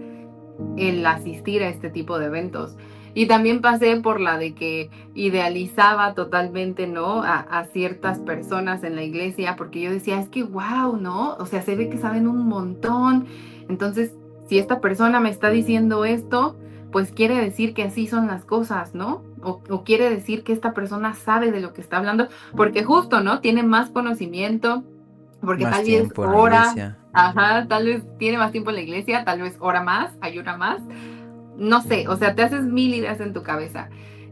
el asistir a este tipo de eventos. Y también pasé por la de que idealizaba totalmente, ¿no? A ciertas personas en la iglesia, porque yo decía, es que wow, ¿no? O sea, se ve que saben un montón. Entonces, si esta persona me está diciendo esto, pues quiere decir que así son las cosas, ¿no? O quiere decir que esta persona sabe de lo que está hablando, porque justo, ¿no? Tiene más conocimiento, porque Más tal vez tiempo en la ora, iglesia. ajá, tal vez tiene más tiempo en la iglesia, tal vez ora más, ayuna más, no sé, o sea, te haces mil ideas en tu cabeza.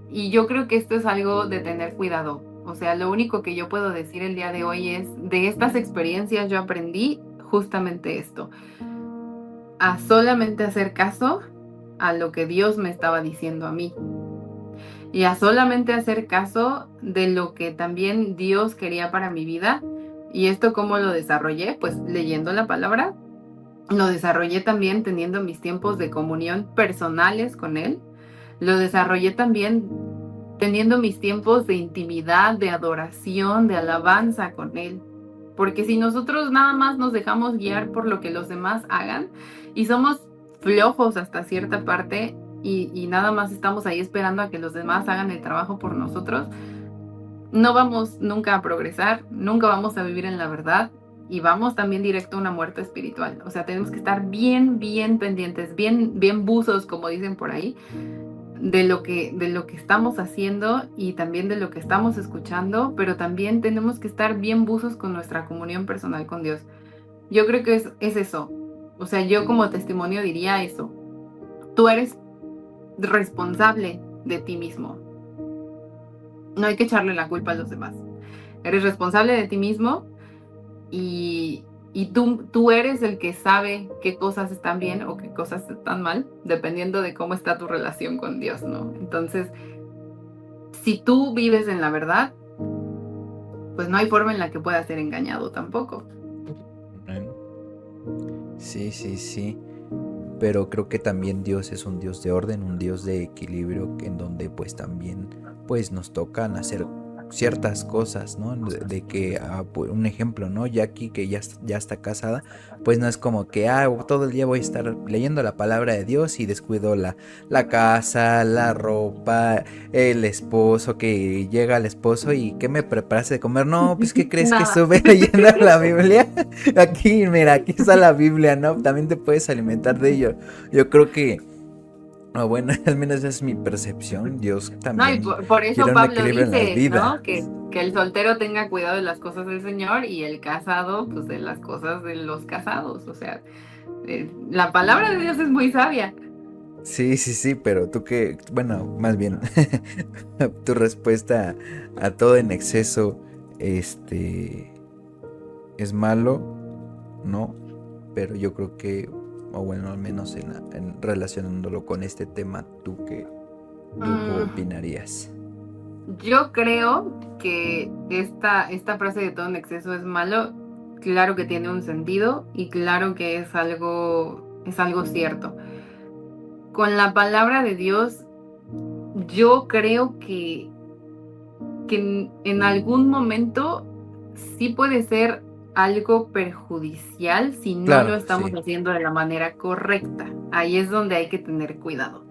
Y yo creo que esto es algo de tener cuidado. O sea, lo único que yo puedo decir el día de hoy es, de estas experiencias yo aprendí justamente esto, a solamente hacer caso a lo que Dios me estaba diciendo a mí y a solamente hacer caso de lo que también Dios quería para mi vida. ¿Y esto cómo lo desarrollé? Pues leyendo la palabra. Lo desarrollé también teniendo mis tiempos de comunión personales con Él. Lo desarrollé también teniendo mis tiempos de intimidad, de adoración, de alabanza con Él. Porque si nosotros nada más nos dejamos guiar por lo que los demás hagan y somos flojos hasta cierta parte y nada más estamos ahí esperando a que los demás hagan el trabajo por nosotros, no vamos nunca a progresar, nunca vamos a vivir en la verdad y vamos también directo a una muerte espiritual. O sea, tenemos que estar bien, bien pendientes, bien, bien buzos, como dicen por ahí, de lo que estamos haciendo y también de lo que estamos escuchando, pero también tenemos que estar bien buzos con nuestra comunión personal con Dios. Yo creo que es eso. O sea, yo como testimonio diría eso. Tú eres responsable de ti mismo. No hay que echarle la culpa a los demás. Eres responsable de ti mismo y tú eres el que sabe qué cosas están bien o qué cosas están mal, dependiendo de cómo está tu relación con Dios, ¿no? Entonces, si tú vives en la verdad, pues no hay forma en la que puedas ser engañado tampoco. Bueno, sí, sí, sí. Pero creo que también Dios es un Dios de orden, un Dios de equilibrio, en donde pues también pues nos tocan hacer ciertas cosas, ¿no? De que, pues, un ejemplo, ¿no? Jackie, que ya está casada, pues no es como que, todo el día voy a estar leyendo la palabra de Dios y descuido la casa, la ropa, el esposo, que llega el esposo y ¿qué me preparaste de comer? No, pues ¿qué crees que Nada. sube leyendo la Biblia? Aquí, mira, aquí está la Biblia, ¿no? También te puedes alimentar de ello. Yo creo que, bueno, al menos esa es mi percepción. Dios No, y también por eso quiere un Pablo equilibrio en la dice, ¿no? vida. Que el soltero tenga cuidado de las cosas del Señor y el casado, pues de las cosas de los casados. O sea, la palabra de Dios es muy sabia. Sí, sí, sí, pero tú que, bueno, más bien, tu respuesta a todo en exceso, es malo, ¿no? Pero yo creo que, o bueno, al menos relacionándolo con este tema, ¿tú qué Mm, opinarías? yo creo que esta frase de todo en exceso es malo. Claro que tiene un sentido y claro que es algo cierto. Con la palabra de Dios, yo creo que en algún momento sí puede ser algo perjudicial si no lo Claro, estamos sí. haciendo de la manera correcta. Ahí es donde hay que tener cuidado.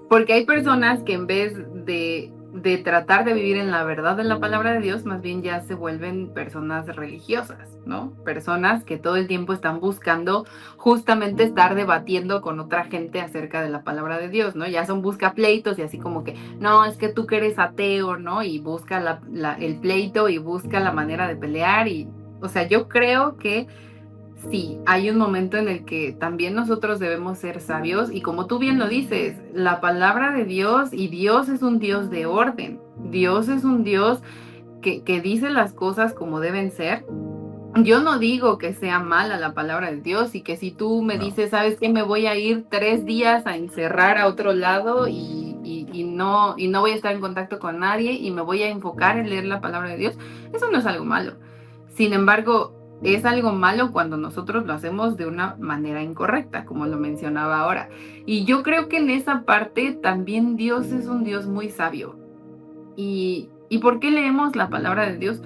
Porque hay personas que en vez de tratar de vivir en la verdad de la palabra de Dios, más bien ya se vuelven personas religiosas, ¿no? Personas que todo el tiempo están buscando justamente estar debatiendo con otra gente acerca de la palabra de Dios, ¿no? Ya son busca pleitos y así como que, no, es que tú que eres ateo, ¿no? Y busca el pleito y busca la manera de pelear y, o sea, yo creo que sí, hay un momento en el que también nosotros debemos ser sabios y como tú bien lo dices, la palabra de Dios y Dios es un Dios de orden, Dios es un Dios que dice las cosas como deben ser Yo no digo que sea mala la palabra de Dios y que si tú me No. dices, ¿sabes qué? Me voy a ir 3 días a encerrar a otro lado y no voy a estar en contacto con nadie y me voy a enfocar en leer la palabra de Dios, eso no es algo malo. Sin embargo, es algo malo cuando nosotros lo hacemos de una manera incorrecta, como lo mencionaba ahora. Y yo creo que en esa parte también Dios es un Dios muy sabio. ¿Y por qué leemos la palabra de Dios?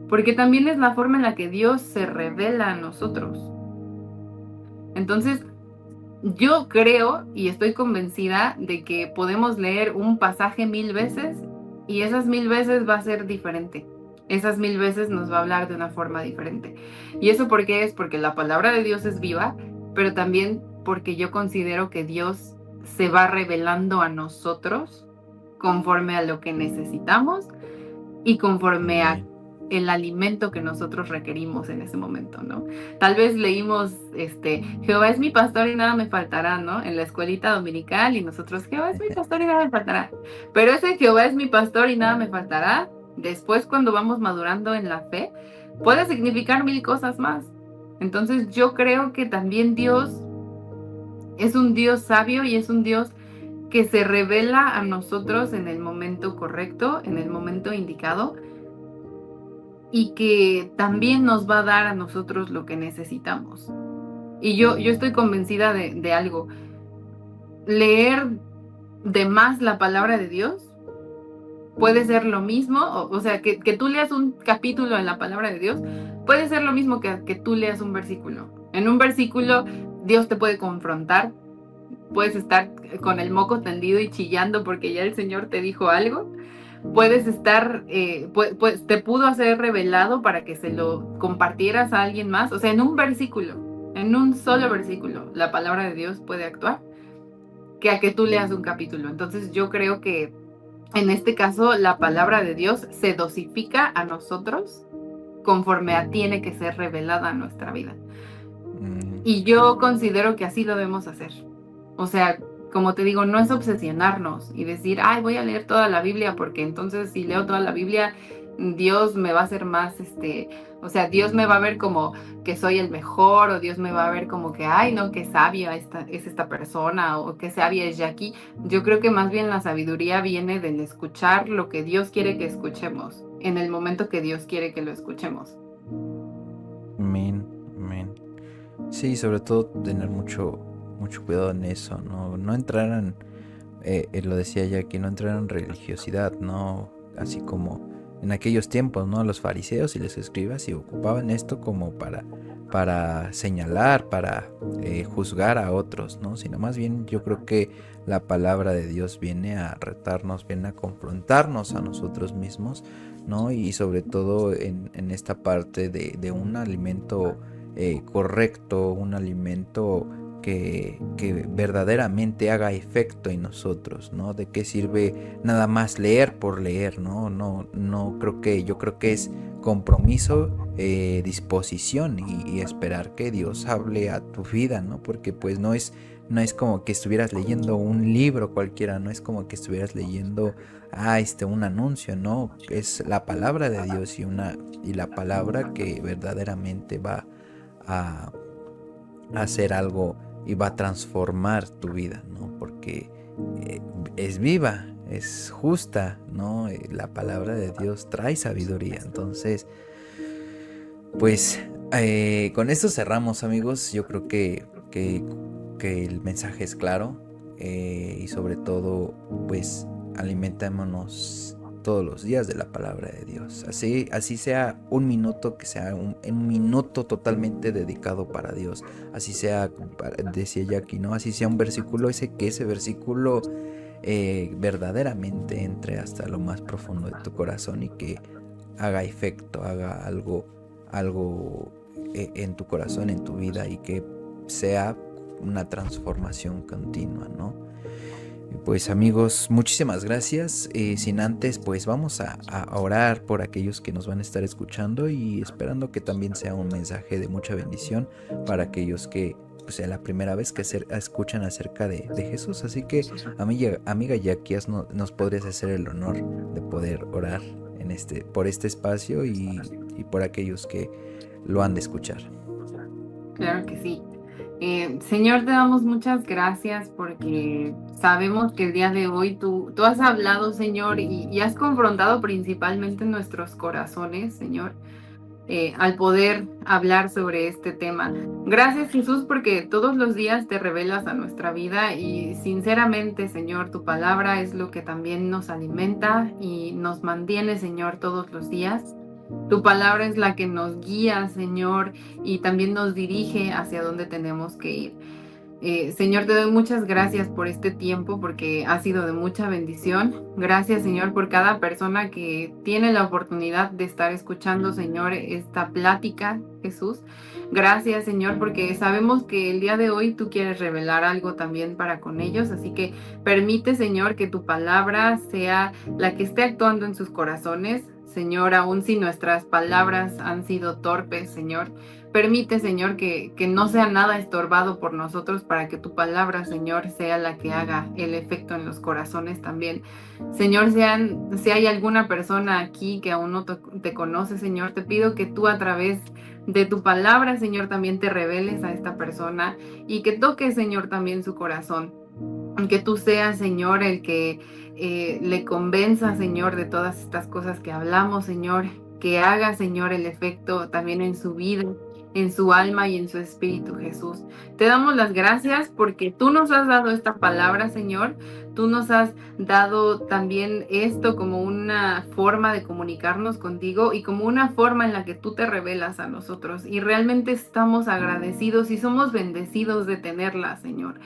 Porque también es la forma en la que Dios se revela a nosotros. Entonces, yo creo y estoy convencida de que podemos leer un pasaje 1000 veces y esas 1000 veces va a ser diferente. Esas 1000 veces nos va a hablar de una forma diferente. ¿Y eso por qué es? Porque la palabra de Dios es viva, pero también porque yo considero que Dios se va revelando a nosotros conforme a lo que necesitamos y conforme a Amén. el alimento que nosotros requerimos en ese momento, ¿no? Tal vez leímos, Jehová es mi pastor y nada me faltará, ¿no? En la escuelita dominical y nosotros, Jehová es mi pastor y nada me faltará. Pero ese Jehová es mi pastor y nada me faltará, después cuando vamos madurando en la fe, puede significar 1000 cosas más. Entonces yo creo que también Dios es un Dios sabio y es un Dios que se revela a nosotros en el momento correcto, en el momento indicado, y que también nos va a dar a nosotros lo que necesitamos. Y yo estoy convencida de algo. Leer de más la palabra de Dios puede ser lo mismo, o sea, que tú leas un capítulo en la palabra de Dios, puede ser lo mismo que tú leas un versículo. En un versículo Dios te puede confrontar, puedes estar con el moco tendido y chillando porque ya el Señor te dijo algo, puedes estar, pues te pudo hacer revelado para que se lo compartieras a alguien más. O sea, en un versículo, en un solo versículo, la palabra de Dios puede actuar que a que tú leas un capítulo. Entonces yo creo que en este caso la palabra de Dios se dosifica a nosotros conforme a tiene que ser revelada a nuestra vida. Y yo considero que así lo debemos hacer. O sea, como te digo, no es obsesionarnos y decir, ay, voy a leer toda la Biblia porque entonces si leo toda la Biblia, Dios me va a hacer más, o sea, Dios me va a ver como que soy el mejor o Dios me va a ver como que, ay, no, qué sabia es esta persona o qué sabia es Jackie. Yo creo que más bien la sabiduría viene del escuchar lo que Dios quiere que escuchemos en el momento que Dios quiere que lo escuchemos. Amén. Amén. Sí, sobre todo tener mucho cuidado en eso, no entrar en, lo decía ya, que no entrar en religiosidad, no, así como en aquellos tiempos, ¿no? Los fariseos y los escribas y ocupaban esto como para señalar, para juzgar a otros, ¿no? Sino más bien yo creo que la palabra de Dios viene a retarnos, viene a confrontarnos a nosotros mismos, ¿no? Y sobre todo en esta parte de un alimento correcto, un alimento que verdaderamente haga efecto en nosotros, ¿no? ¿De qué sirve nada más leer por leer, ¿no? No creo que, yo creo que es compromiso, disposición y esperar que Dios hable a tu vida, ¿no? Porque pues no es como que estuvieras leyendo un libro cualquiera, no es como que estuvieras leyendo un anuncio, no, es la palabra de Dios y la palabra que verdaderamente va a hacer algo y va a transformar tu vida, ¿no? Porque es viva, es justa, ¿no? La palabra de Dios trae sabiduría. Entonces, pues con esto cerramos, amigos. Yo creo que el mensaje es claro, y sobre todo, pues alimentémonos todos los días de la palabra de Dios. Así sea un minuto, que sea un minuto totalmente dedicado para Dios. Así sea, decía Jackie, ¿no? Así sea un versículo, que ese versículo verdaderamente entre hasta lo más profundo de tu corazón y que haga efecto, haga algo en tu corazón, en tu vida, y que sea una transformación continua, ¿no? Pues amigos, muchísimas gracias. Sin antes, pues vamos a orar por aquellos que nos van a estar escuchando y esperando que también sea un mensaje de mucha bendición para aquellos que pues, sea la primera vez que escuchan acerca de Jesús. Así que, amiga Jackie, nos podrías hacer el honor de poder orar por este espacio y por aquellos que lo han de escuchar. Claro que sí. Señor, te damos muchas gracias porque sabemos que el día de hoy tú has hablado, Señor, y has confrontado principalmente nuestros corazones, Señor, al poder hablar sobre este tema. Gracias, Jesús, porque todos los días te revelas a nuestra vida y sinceramente, Señor, tu palabra es lo que también nos alimenta y nos mantiene, Señor, todos los días. Tu palabra es la que nos guía, Señor, y también nos dirige hacia dónde tenemos que ir. Señor, te doy muchas gracias por este tiempo porque ha sido de mucha bendición. Gracias, Señor, por cada persona que tiene la oportunidad de estar escuchando, Señor, esta plática, Jesús. Gracias, Señor, porque sabemos que el día de hoy tú quieres revelar algo también para con ellos. Así que permite, Señor, que tu palabra sea la que esté actuando en sus corazones. Señor, aun si nuestras palabras han sido torpes, Señor, permite, Señor, que no sea nada estorbado por nosotros para que tu palabra, Señor, sea la que haga el efecto en los corazones también. Señor, si hay alguna persona aquí que aún no te conoce, Señor, te pido que tú a través de tu palabra, Señor, también te reveles a esta persona y que toques, Señor, también su corazón. Que tú seas, Señor, el que le convenza, Señor, de todas estas cosas que hablamos, Señor, que haga, Señor, el efecto también en su vida, en su alma y en su espíritu, Jesús. Te damos las gracias porque tú nos has dado esta palabra, Señor. Tú nos has dado también esto como una forma de comunicarnos contigo y como una forma en la que tú te revelas a nosotros. Y realmente estamos agradecidos y somos bendecidos de tenerla, Señor.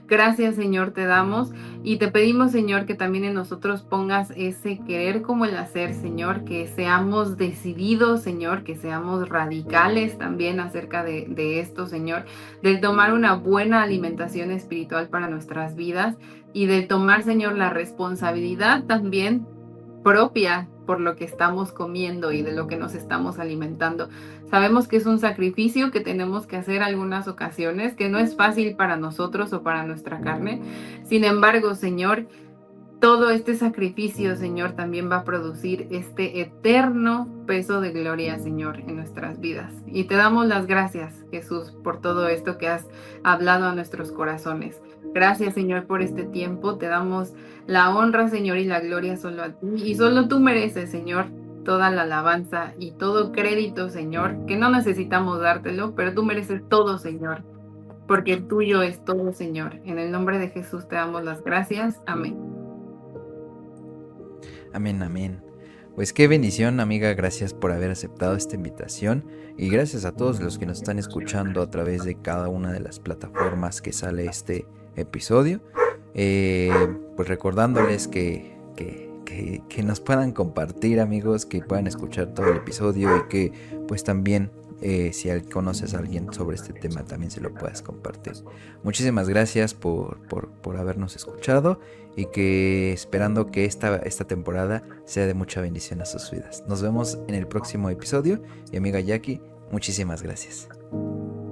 Gracias, Señor, te damos y te pedimos, Señor, que también en nosotros pongas ese querer como el hacer, Señor, que seamos decididos, Señor, que seamos radicales también acerca de esto, Señor, del tomar una buena alimentación espiritual para nuestras vidas y de tomar, Señor, la responsabilidad también propia por lo que estamos comiendo y de lo que nos estamos alimentando. Sabemos que es un sacrificio que tenemos que hacer algunas ocasiones, que no es fácil para nosotros o para nuestra carne. Sin embargo, Señor, todo este sacrificio, Señor, también va a producir este eterno peso de gloria, Señor, en nuestras vidas. Y te damos las gracias, Jesús, por todo esto que has hablado a nuestros corazones. Gracias, Señor, por este tiempo. Te damos la honra, Señor, y la gloria solo a ti. Y solo tú mereces, Señor, toda la alabanza y todo crédito, Señor, que no necesitamos dártelo, pero tú mereces todo, Señor, porque el tuyo es todo, Señor. En el nombre de Jesús te damos las gracias. Amén. Amén, amén. Pues qué bendición, amiga, gracias por haber aceptado esta invitación y gracias a todos los que nos están escuchando a través de cada una de las plataformas que sale este episodio. Pues recordándoles que nos puedan compartir, amigos, que puedan escuchar todo el episodio y que pues también si conoces a alguien sobre este tema también se lo puedas compartir. Muchísimas gracias por habernos escuchado y que esperando que esta temporada sea de mucha bendición a sus vidas. Nos vemos en el próximo episodio y amiga Jackie, muchísimas gracias.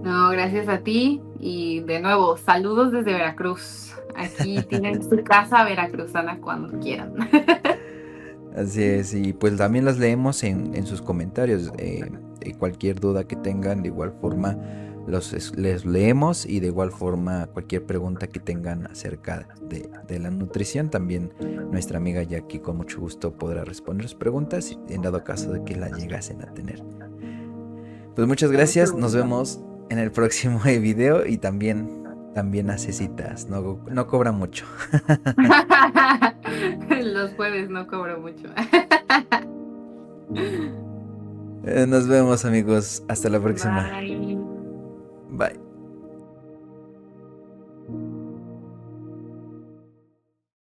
No, gracias a ti y de nuevo, saludos desde Veracruz. Aquí tienen su casa veracruzana cuando quieran. Así es, y pues también las leemos en sus comentarios. Cualquier duda que tengan, de igual forma les leemos y de igual forma cualquier pregunta que tengan acerca de la nutrición, también nuestra amiga Jackie con mucho gusto podrá responder sus preguntas en dado caso de que la llegasen a tener. Pues muchas gracias, nos vemos en el próximo video y también hace citas, no cobra mucho. Los jueves no cobro mucho. Nos vemos, amigos, hasta la próxima. Bye.